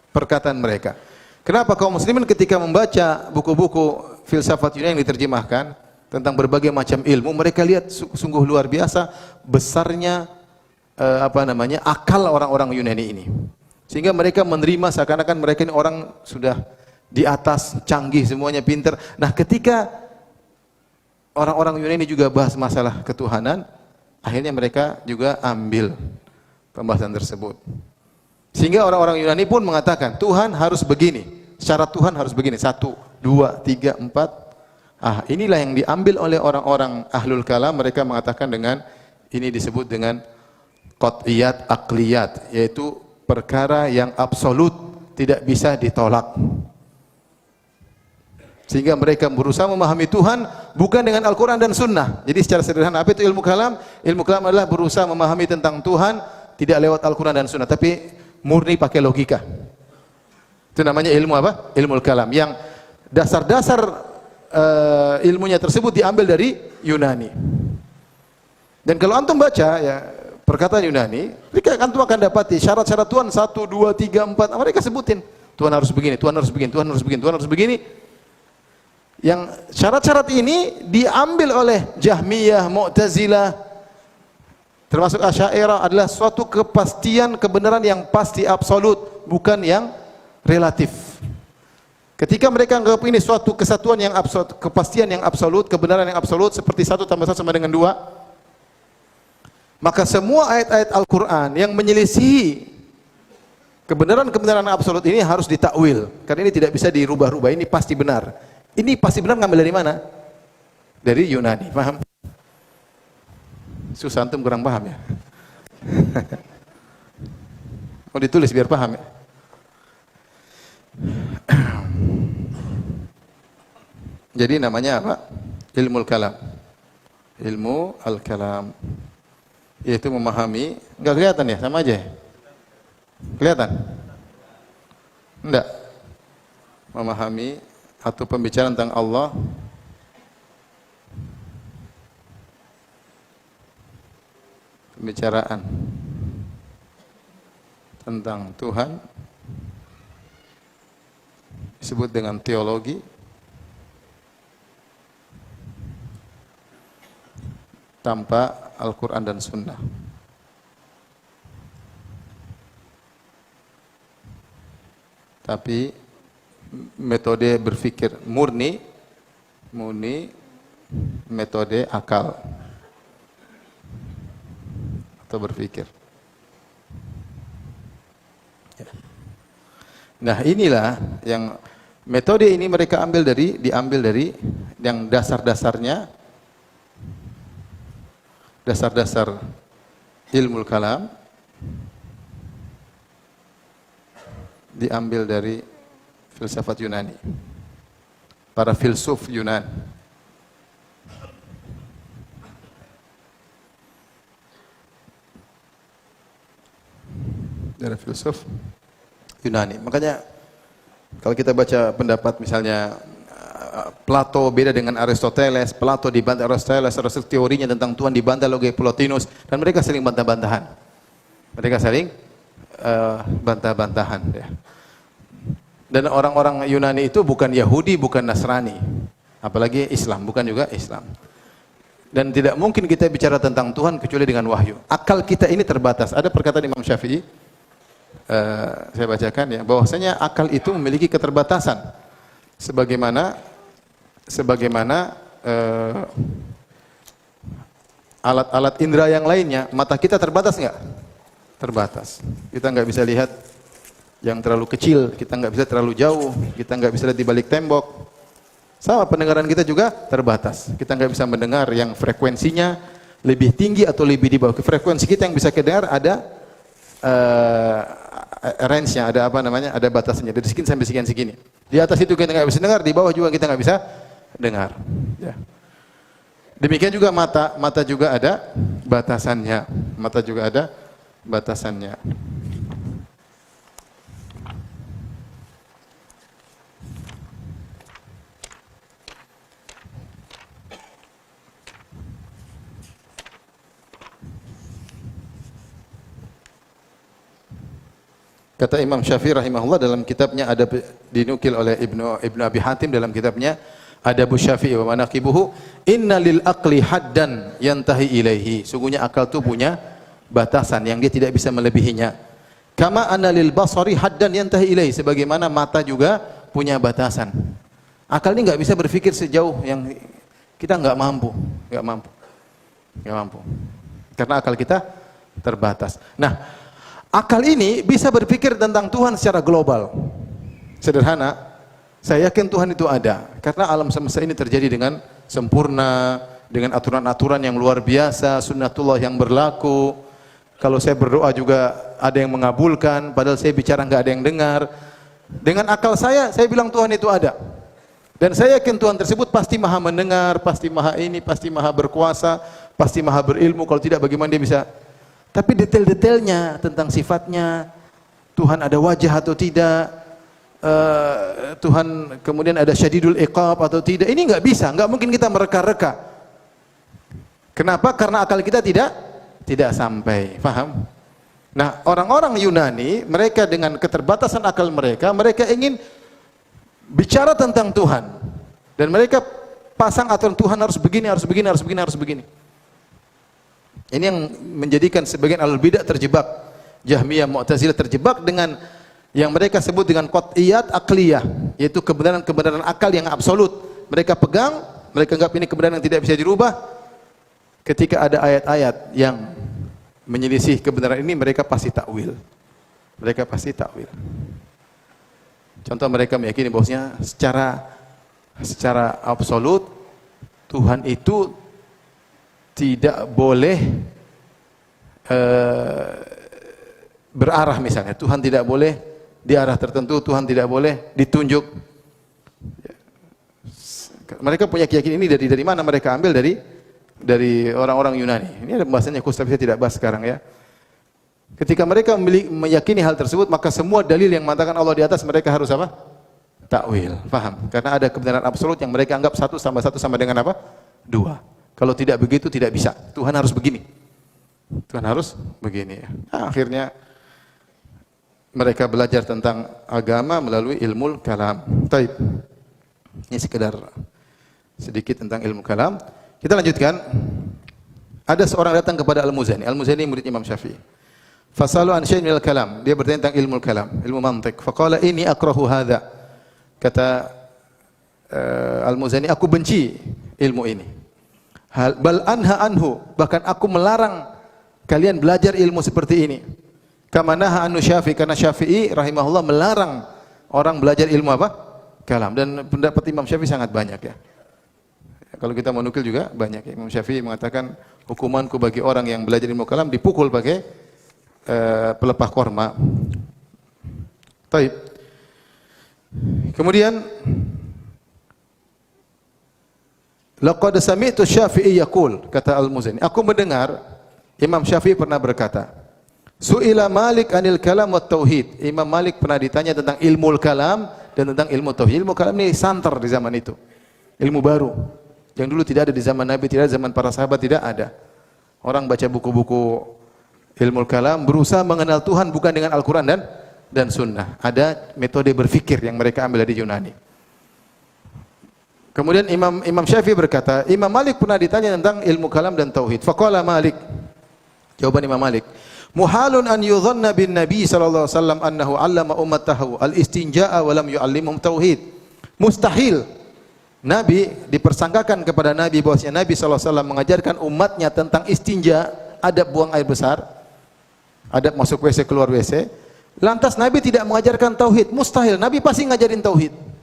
perkataan mereka. Kenapa kaum muslimin ketika membaca buku-buku filsafat Yunani yang diterjemahkan tentang berbagai macam ilmu, mereka lihat sungguh luar biasa besarnya akal orang-orang Yunani ini. Sehingga mereka menerima seakan-akan mereka ini orang sudah di atas, canggih, semuanya pintar. Nah, ketika orang-orang Yunani juga bahas masalah ketuhanan, akhirnya mereka juga ambil pembahasan tersebut. Sehingga orang-orang Yunani pun mengatakan, Tuhan harus begini, syarat Tuhan harus begini, 1, 2, 3, 4. Inilah yang diambil oleh orang-orang ahlul kalam. Mereka mengatakan dengan ini disebut dengan qat'iyat aqliyat, yaitu perkara yang absolut, tidak bisa ditolak. Sehingga mereka berusaha memahami Tuhan bukan dengan Al-Quran dan Sunnah. Jadi secara sederhana, apa itu ilmu kalam? Ilmu kalam adalah berusaha memahami tentang Tuhan tidak lewat Al-Quran dan Sunnah, tapi murni pakai logika. Itu namanya ilmu apa? Ilmu kalam. Yang dasar-dasar ilmunya tersebut diambil dari Yunani. Dan kalau antum baca ya perkataan Yunani, antum akan dapati syarat-syarat Tuhan 1, 2, 3, 4. Mereka sebutin Tuhan harus begini, Tuhan harus begini, Tuhan harus begini, Tuhan harus begini. Yang syarat-syarat ini diambil oleh Jahmiyah, Mu'tazilah, termasuk Asy'ariyah, adalah suatu kepastian kebenaran yang pasti absolut, bukan yang relatif. Ketika mereka anggap ini suatu kesatuan yang absolut, kepastian yang absolut, kebenaran yang absolut, seperti 1 tambah 1 sama dengan 2, maka semua ayat-ayat Al-Quran yang menyelisihi kebenaran-kebenaran absolut ini harus ditakwil, karena ini tidak bisa dirubah-rubah. Ini pasti benar. Ini pasti benar ngambil dari mana? Dari Yunani, paham? Susah, antum kurang paham ya? Mau ditulis biar paham ya? Jadi namanya apa? Ilmu kalam. Ilmu al-kalam, yaitu memahami. Enggak kelihatan ya? Sama aja ya? Kelihatan? Enggak. Memahami atau pembicaraan tentang Allah pembicaraan tentang Tuhan disebut dengan teologi, tanpa Al-Quran dan Sunnah. Tapi metode berpikir murni metode akal atau berpikir. Nah, inilah yang Metode ini mereka diambil dari yang dasar-dasarnya, dasar-dasar ilmu kalam, diambil dari filsafat Yunani, para filsuf Yunan. Dari filsuf Yunani. Makanya kalau kita baca pendapat misalnya Plato beda dengan Aristoteles, Plato dibantah Aristoteles, teorinya tentang Tuhan dibantah oleh Plotinus, dan mereka sering bantah-bantahan. Mereka saling bantah-bantahan. Ya. Dan orang-orang Yunani itu bukan Yahudi, bukan Nasrani, apalagi Islam, bukan juga Islam. Dan tidak mungkin kita bicara tentang Tuhan kecuali dengan wahyu. Akal kita ini terbatas. Ada perkataan Imam Syafi'i, saya bacakan ya, bahwasanya akal itu memiliki keterbatasan. Sebagaimana alat-alat indera yang lainnya, mata kita terbatas nggak? Terbatas. Kita nggak bisa lihat yang terlalu kecil, kita nggak bisa terlalu jauh, kita nggak bisa lihat di balik tembok. Sama pendengaran kita juga terbatas. Kita nggak bisa mendengar yang frekuensinya lebih tinggi atau lebih di bawah. Frekuensi kita yang bisa kedengar ada range-nya, ada apa namanya? Ada batasnya. Dari sekian sampai sekian. Di atas itu kita nggak bisa dengar, di bawah juga kita nggak bisa dengar. Ya. Demikian juga mata juga ada batasannya. Mata juga ada batasannya. Kata Imam Syafi'i rahimahullah dalam kitabnya, ada dinukil oleh Ibnu Abi Hatim dalam kitabnya Adabus Syafi'i wa Manaqibuhu, inna lil aqli haddan yantahi ilaihi. Sungguhnya akal itu punya batasan yang dia tidak bisa melebihinya. Kama anna lil basari haddan yantahi ilaihi, sebagaimana mata juga punya batasan. Akal ini enggak bisa berpikir sejauh yang kita enggak mampu. Karena akal kita terbatas. Nah, akal ini bisa berpikir tentang Tuhan secara global. Sederhana, saya yakin Tuhan itu ada. Karena alam semesta ini terjadi dengan sempurna, dengan aturan-aturan yang luar biasa, sunnatullah yang berlaku. Kalau saya berdoa juga ada yang mengabulkan, padahal saya bicara nggak ada yang dengar. Dengan akal saya bilang Tuhan itu ada. Dan saya yakin Tuhan tersebut pasti maha mendengar, pasti maha ini, pasti maha berkuasa, pasti maha berilmu. Kalau tidak bagaimana dia bisa? Tapi detail-detailnya tentang sifatnya, Tuhan ada wajah atau tidak, Tuhan kemudian ada syadidul iqab atau tidak, ini nggak bisa, nggak mungkin kita mereka-reka. Kenapa? Karena akal kita tidak sampai, paham? Nah, orang-orang Yunani, mereka dengan keterbatasan akal mereka ingin bicara tentang Tuhan, dan mereka pasang aturan Tuhan harus begini, harus begini, harus begini, harus begini. Ini yang menjadikan sebagian ahlul bidah terjebak. Jahmiyah, Mu'tazilah terjebak dengan yang mereka sebut dengan qat'iyat akliyah, yaitu kebenaran-kebenaran akal yang absolut. Mereka pegang, mereka anggap ini kebenaran yang tidak bisa dirubah. Ketika ada ayat-ayat yang menyelisih kebenaran ini, mereka pasti takwil. Mereka pasti takwil. Contoh, mereka meyakini bahwasanya secara absolut Tuhan itu tidak boleh berarah misalnya. Tuhan tidak boleh di arah tertentu, Tuhan tidak boleh ditunjuk. Mereka punya keyakinan ini dari mana mereka ambil? Dari orang-orang Yunani. Ini ada pembahasannya khusus, tapi saya tidak bahas sekarang ya. Ketika mereka meyakini hal tersebut, maka semua dalil yang mengatakan Allah di atas mereka harus apa? Takwil. Paham? Karena ada kebenaran absolut yang mereka anggap 1 tambah 1 sama dengan apa? 2. Kalau tidak begitu tidak bisa. Tuhan harus begini. Tuhan harus begini. Nah, akhirnya mereka belajar tentang agama melalui ilmu kalam. Taib. Ini sekedar sedikit tentang ilmu kalam. Kita lanjutkan. Ada seorang datang kepada Al-Muzani. Al-Muzani murid Imam Syafi'i. Fasalu an syai'in minal kalam. Dia bertanya tentang ilmu kalam, ilmu mantiq. Faqala ini akrahu hadza. Kata Al-Muzani, aku benci ilmu ini. Bal anha anhu, bahkan aku melarang kalian belajar ilmu seperti ini. Kama naha anhu Syafi'i, karena Syafi'i rahimahullah melarang orang belajar ilmu apa? kalam. Dan pendapat Imam Syafi'i sangat banyak ya. Kalau kita menukil juga banyak ya. Imam Syafi'i mengatakan hukumanku bagi orang yang belajar ilmu kalam dipukul pakai pelepah korma. Baik. Kemudian laqad sami'tu Syafi'i yaqul, kata Al-Muzani, aku mendengar Imam Syafi'i pernah berkata, Su'ila Malik anil kalam wa tauhid. Imam Malik pernah ditanya tentang ilmu kalam dan tentang ilmu tauhid. Ilmu kalam ini santer di zaman itu. Ilmu baru. Yang dulu tidak ada di zaman Nabi, tidak ada zaman para sahabat, tidak ada. Orang baca buku-buku ilmu kalam berusaha mengenal Tuhan bukan dengan Al-Quran dan Sunnah. Ada metode berfikir yang mereka ambil dari Yunani. Kemudian Imam Syafi'i berkata, Imam Malik pernah ditanya tentang ilmu kalam dan tauhid. Faqala Malik. Jawaban Imam Malik, muhalun an yudhanna bin Nabi sallallahu alaihi wasallam annahu 'allama ummatahu al-istinja'a wa lam yu'allimhum tauhid. Mustahil Nabi dipersangkakan kepada Nabi bahwasanya Nabi sallallahu alaihi wasallam mengajarkan umatnya tentang istinja, adab buang air besar, adab masuk WC keluar WC. Lantas Nabi tidak mengajarkan tauhid. Mustahil, Nabi pasti ngajarin tauhid.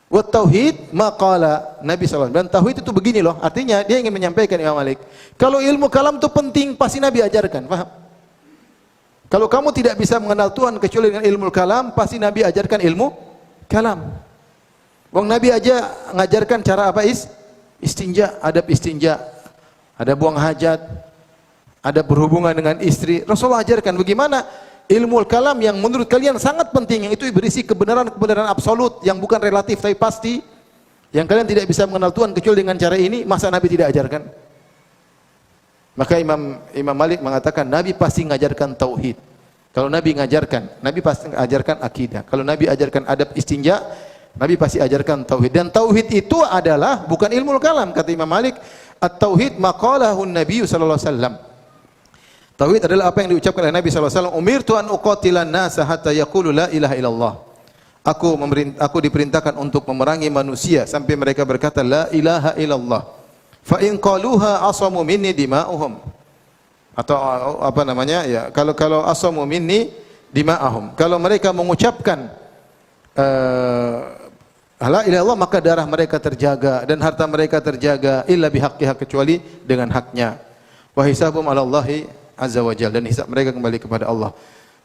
Wa tauhid maqala Nabi sallallahu alaihi wasallam. Dan tauhid itu begini loh, artinya dia ingin menyampaikan Imam Malik, kalau ilmu kalam itu penting pasti Nabi ajarkan, paham? Kalau kamu tidak bisa mengenal Tuhan kecuali dengan ilmu kalam, pasti Nabi ajarkan ilmu kalam. Wong Nabi aja ngajarkan cara apa? Istinja, adab istinja, ada buang hajat, ada berhubungan dengan istri. Rasulullah ajarkan bagaimana ilmu kalam yang menurut kalian sangat penting, yang itu berisi kebenaran-kebenaran absolut yang bukan relatif tapi pasti, yang kalian tidak bisa mengenal Tuhan kecuali dengan cara ini, masa Nabi tidak ajarkan? Maka Imam Malik mengatakan Nabi pasti mengajarkan tauhid. Kalau Nabi mengajarkan, Nabi pasti mengajarkan akidah. Kalau Nabi ajarkan adab istinja, Nabi pasti ajarkan tauhid. Dan tauhid itu adalah bukan ilmu kalam, kata Imam Malik. At-tauhid maqalahun Nabi sallallahu alaihi wasallam. Tauhid adalah apa yang diucapkan oleh Nabi sallallahu alaihi wasallam, umirtu an uqatilan nasa hatta yaqulu la ilaha illallah. Aku diperintahkan untuk memerangi manusia sampai mereka berkata la ilaha illallah. Fa in qaluha asamu minni dima'uhum. Atau apa namanya? Ya, kalau asamu minni dima'ahum. Kalau mereka mengucapkan la ilaha illallah, maka darah mereka terjaga dan harta mereka terjaga illa bihaqqiha, kecuali dengan haknya. Wa hisabum 'ala Allahi azza wa jalla, dan hisab mereka kembali kepada Allah.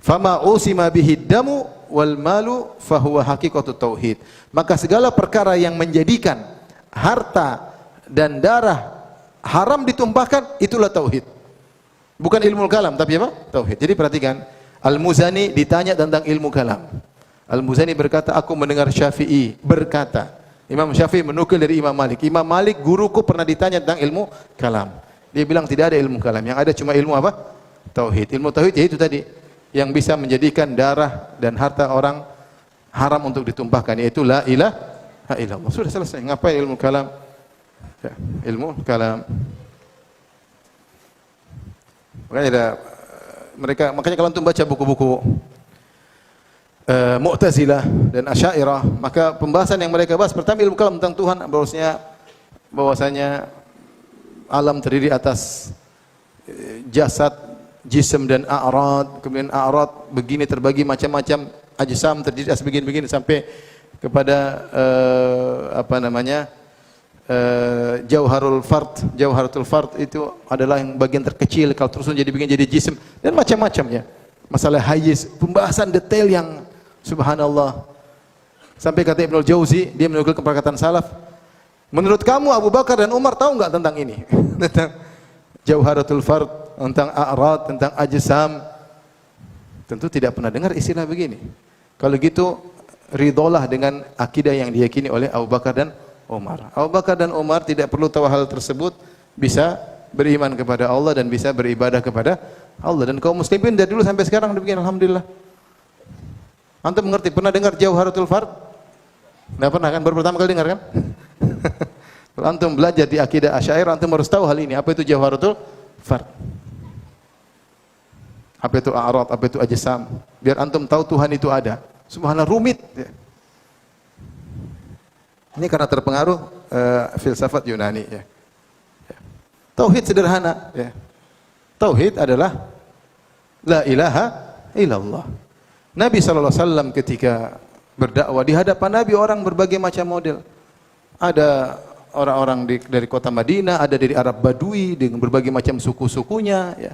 Fama usima bihi damu wal malu fahuwa haqiqatut tauhid. Maka segala perkara yang menjadikan harta dan darah haram ditumpahkan, itulah tauhid. Bukan ilmu kalam tapi apa? Tauhid. Jadi perhatikan, Al-Muzani ditanya tentang ilmu kalam. Al-Muzani berkata, aku mendengar Syafi'i berkata. Imam Syafi'i menukil dari Imam Malik. Imam Malik, guruku, pernah ditanya tentang ilmu kalam. Dia bilang tidak ada ilmu kalam, yang ada cuma ilmu apa? Tauhid. Ilmu tauhid yaitu tadi yang bisa menjadikan darah dan harta orang haram untuk ditumpahkan, yaitu la ilaha illallah. Sudah selesai. Ngapain ilmu kalam? Ya, ilmu kalam. Makanya kalau antum baca buku-buku Mu'tazilah dan Asy'ariyah, maka pembahasan yang mereka bahas pertama ilmu kalam tentang Tuhan, bahwasanya alam terdiri atas jasad, jism dan a'rad. Kemudian a'rad begini terbagi macam-macam, ajsam terdiri atas begini-begini sampai kepada jauharatul fard itu adalah yang bagian terkecil, kalau terus jadi begini jadi jism dan macam-macamnya. Masalah hayis, pembahasan detail yang subhanallah. Sampai kata Ibnu Jauzi, dia menukilkan perkataan salaf, menurut kamu Abu Bakar dan Umar tahu enggak tentang ini? Tentang jauharatul fard, tentang a'rad, tentang ajsam. Tentu tidak pernah dengar istilah begini. Kalau gitu ridholah dengan akidah yang diyakini oleh Abu Bakar dan Umar. Abu Bakar dan Umar tidak perlu tahu hal tersebut, bisa beriman kepada Allah dan bisa beribadah kepada Allah. Dan kaum muslimin dari dulu sampai sekarang demikian, alhamdulillah. Antum mengerti? Pernah dengar jauharatul fard? Enggak pernah kan? Baru pertama kali dengar kan? Kalau antum belajar di akidah Asy'ariyah, antum harus tahu hal ini. Apa itu jauharatul fard? Apa itu a'rad? Apa itu ajsam? Biar antum tahu Tuhan itu ada. Subhanallah, rumit. Ini karena terpengaruh filsafat Yunani. Ya. Tauhid sederhana. Ya. Tauhid adalah la ilaha illallah. Nabi SAW ketika berdakwah. Di hadapan Nabi orang berbagai macam model. Ada orang-orang dari kota Madinah, ada dari Arab Badui dengan berbagai macam suku-sukunya, ya.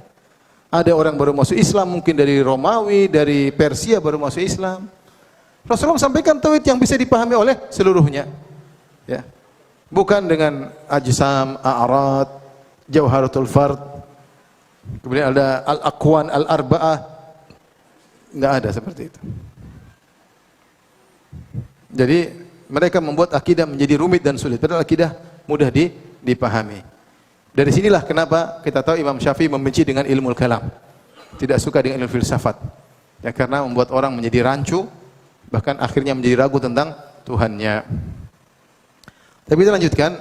Ada orang baru masuk Islam, mungkin dari Romawi, dari Persia baru masuk Islam. Rasulullah sampaikan tauhid yang bisa dipahami oleh seluruhnya. Ya. Bukan dengan ajsam, a'rad, jauharatul fard. Kemudian ada al-aqwan, al-arba'ah. Enggak ada seperti itu. Jadi mereka membuat akidah menjadi rumit dan sulit. Padahal akidah mudah dipahami. Dari sinilah kenapa kita tahu Imam Syafi'i membenci dengan ilmu kalam. Tidak suka dengan ilmu filsafat. Ya, karena membuat orang menjadi rancu, bahkan akhirnya menjadi ragu tentang Tuhannya. Tapi kita lanjutkan.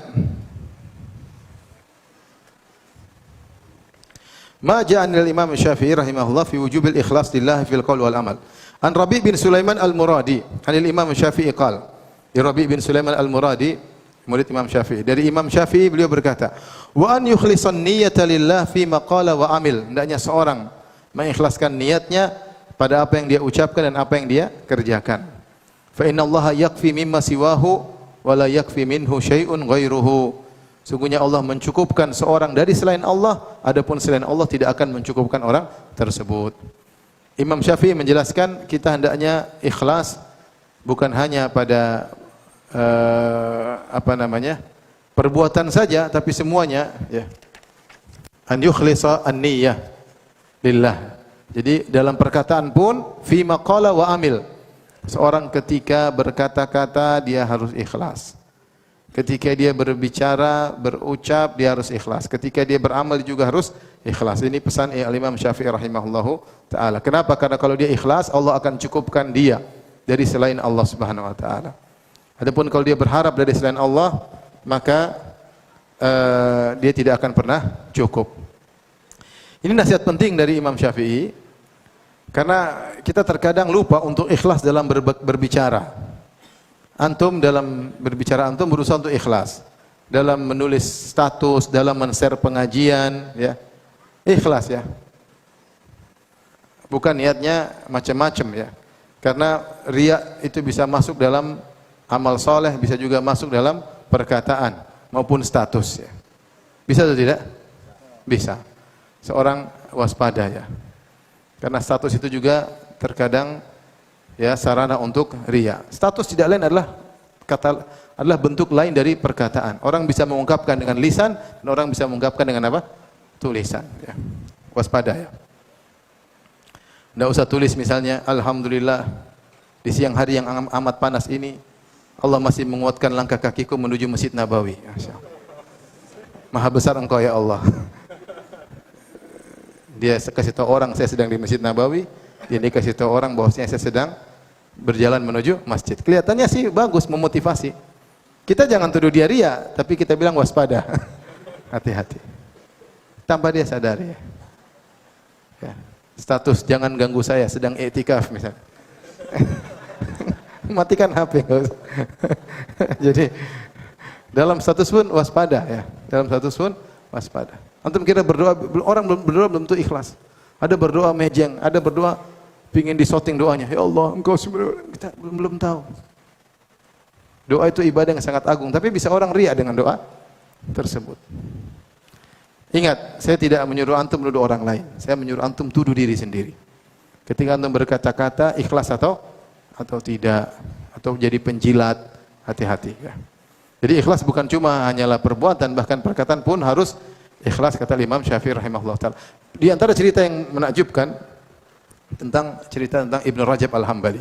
Ma ja'a anil Imam Syafi'i rahimahullah fi wujubil ikhlas lillah fil qaul wal amal. An Rabi' bin Sulaiman al-Muradi, anil Imam Syafi'i qala. Rabi' bin Sulaiman al-Muradi, murid Imam Syafi'i. Dari Imam Syafi'i beliau berkata, "Wa an yukhlisan niyyata lillah fi ma qala wa amil." Hendaknya seorang mengikhlaskan niatnya pada apa yang dia ucapkan dan apa yang dia kerjakan. Fa inna Allah yakfi mimma siwahu wa la yakfi minhu syai'un ghairuhu. Sungguhnya Allah mencukupkan seorang dari selain Allah, adapun selain Allah tidak akan mencukupkan orang tersebut. Imam Syafi'i menjelaskan kita hendaknya ikhlas bukan hanya pada perbuatan saja, tapi semuanya, ya. An yukhlisa an-niyyah lillah. Jadi dalam perkataan pun fi ma qala wa amil. Seorang ketika berkata-kata dia harus ikhlas. Ketika dia berbicara, berucap dia harus ikhlas. Ketika dia beramal juga harus ikhlas. Ini pesan Imam Syafi'i rahimahullahu taala. Kenapa? Karena kalau dia ikhlas, Allah akan cukupkan dia dari selain Allah Subhanahu wa taala. Adapun kalau dia berharap dari selain Allah, maka dia tidak akan pernah cukup. Ini nasihat penting dari Imam Syafi'i, karena kita terkadang lupa untuk ikhlas dalam berbicara. Antum dalam berbicara antum berusaha untuk ikhlas. Dalam menulis status, dalam men-share pengajian, ya. Ikhlas, ya. Bukan niatnya macam-macam, ya. Karena riya itu bisa masuk dalam amal soleh, bisa juga masuk dalam perkataan maupun status, ya. Bisa atau tidak? Bisa. Seorang waspada, ya. Karena status itu juga terkadang, ya, sarana untuk riya. Status tidak lain adalah bentuk lain dari perkataan. Orang bisa mengungkapkan dengan lisan dan orang bisa mengungkapkan dengan apa? Tulisan, ya. Waspada, ya. Tidak usah tulis misalnya, alhamdulillah di siang hari yang amat panas ini Allah masih menguatkan langkah kakiku menuju Masjid Nabawi. Maha besar Engkau ya Allah. Dia kasih tahu orang saya sedang di Masjid Nabawi, dia kasih tahu orang bahwasanya saya sedang berjalan menuju masjid. Kelihatannya sih bagus, memotivasi. Kita jangan tuduh dia riya, tapi kita bilang waspada. Hati-hati. Tanpa dia sadar, ya. Ya. Status jangan ganggu saya sedang i'tikaf misalnya. Matikan HP. Jadi dalam status pun waspada, ya. Dalam status pun waspada. Antum kira berdoa, orang berdoa belum tentu ikhlas. Ada berdoa mejeng, ada berdoa pingin disorting doanya. Ya Allah, Engkau sebenarnya kita belum tahu. Doa itu ibadah yang sangat agung, tapi bisa orang riya dengan doa tersebut. Ingat, saya tidak menyuruh antum menuduh orang lain. Saya menyuruh antum tuduh diri sendiri. Ketika antum berkata-kata, ikhlas atau tidak, atau jadi penjilat, hati-hati, ya. Jadi ikhlas bukan cuma hanyalah perbuatan, bahkan perkataan pun harus ikhlas, kata Imam Syafi'i rahimahullah ta'ala. Di antara cerita yang menakjubkan tentang cerita tentang Ibnu Rajab Al-Hambali.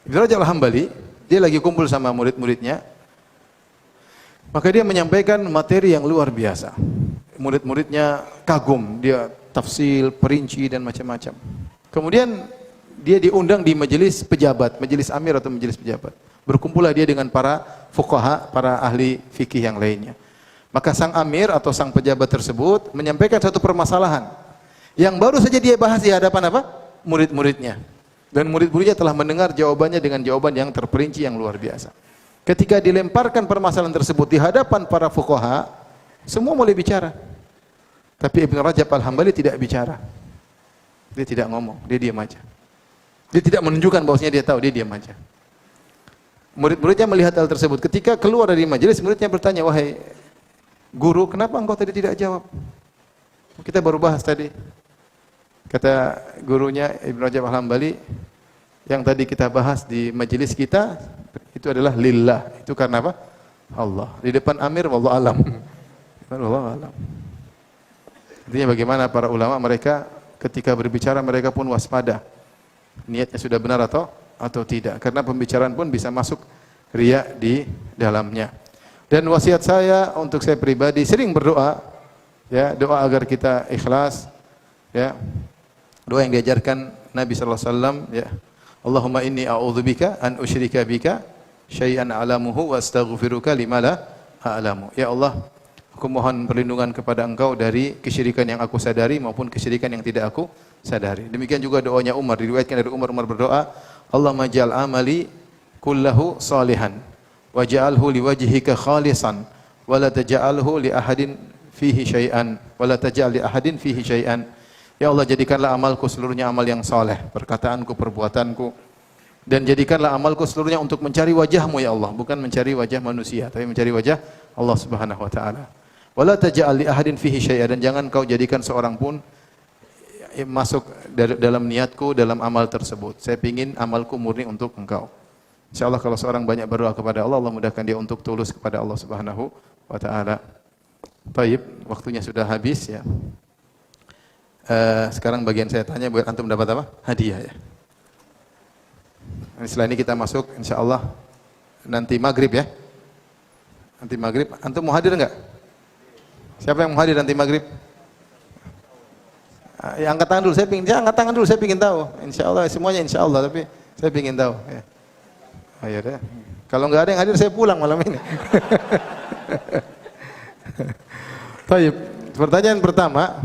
Ibnu Rajab Al-Hambali, dia lagi kumpul sama murid-muridnya. Maka dia menyampaikan materi yang luar biasa. Murid-muridnya kagum, dia tafsil, perinci dan macam-macam. Kemudian dia diundang di majelis pejabat, majelis amir atau majelis pejabat. Berkumpullah dia dengan para fuqaha, para ahli fikih yang lainnya. Maka sang amir atau sang pejabat tersebut menyampaikan satu permasalahan yang baru saja dia bahas di hadapan apa? Murid-muridnya. Dan murid-muridnya telah mendengar jawabannya dengan jawaban yang terperinci yang luar biasa. Ketika dilemparkan permasalahan tersebut di hadapan para fuqaha, semua mulai bicara. Tapi Ibnu Rajab Al-Hambali tidak bicara. Dia tidak ngomong, dia diam aja. Dia tidak menunjukkan bahwasanya dia tahu, dia diam aja. Murid-muridnya melihat hal tersebut. Ketika keluar dari majelis, muridnya bertanya, "Wahai guru, kenapa engkau tadi tidak jawab? Kita baru bahas tadi." Kata gurunya Ibnu Rajab Al-Hambali, yang tadi kita bahas di majelis kita itu adalah lillah. Itu karena apa? Allah. Di depan Amir, wallahu alam. Wallahu alam. Intinya bagaimana para ulama, mereka ketika berbicara mereka pun waspada. Niatnya sudah benar atau tidak. Karena pembicaraan pun bisa masuk riya di dalamnya. Dan wasiat saya untuk saya pribadi, sering berdoa, ya, doa agar kita ikhlas, ya. Doa yang diajarkan Nabi sallallahu alaihi wasallam, ya. Allahumma inni a'udzubika an usyrika bika syai'an a'lamuhu wa astaghfiruka lima la a'lamu. Ya Allah, aku mohon perlindungan kepada Engkau dari kesyirikan yang aku sadari maupun kesyirikan yang tidak aku sadari. Demikian juga doanya Umar, diriwayatkan dari Umar berdoa, Allahumma ja'al amali kullahu salihan waj'alhu liwajhika khalisan wa la taj'alhu li ahadin fihi syai'an wa la taj'al li ahadin fihi syai'an. Ya Allah, jadikanlah amalku seluruhnya amal yang saleh, perkataanku, perbuatanku, dan jadikanlah amalku seluruhnya untuk mencari wajah-Mu ya Allah, bukan mencari wajah manusia, tapi mencari wajah Allah Subhanahu wa taala. Wa la taj'al li ahadin fihi syai'an, dan jangan Kau jadikan seorang pun masuk dalam niatku dalam amal tersebut. Saya ingin amalku murni untuk Engkau. Insyaallah kalau seorang banyak berdoa kepada Allah, Allah mudahkan dia untuk tulus kepada Allah Subhanahu wa taala. Baik, waktunya sudah habis ya. Sekarang bagian saya tanya, buat antum dapat apa? Hadiah ya. Setelah ini kita masuk insyaallah nanti maghrib ya. Nanti maghrib, antum mau hadir enggak? Siapa yang mau hadir nanti maghrib? Ya, angkat tangan dulu, angkat tangan dulu, saya ingin tahu. Insyaallah semuanya insyaallah, tapi saya ingin tahu. Ya. Ayo deh. Kalau nggak ada yang hadir, saya pulang malam ini. Baik, pertanyaan pertama.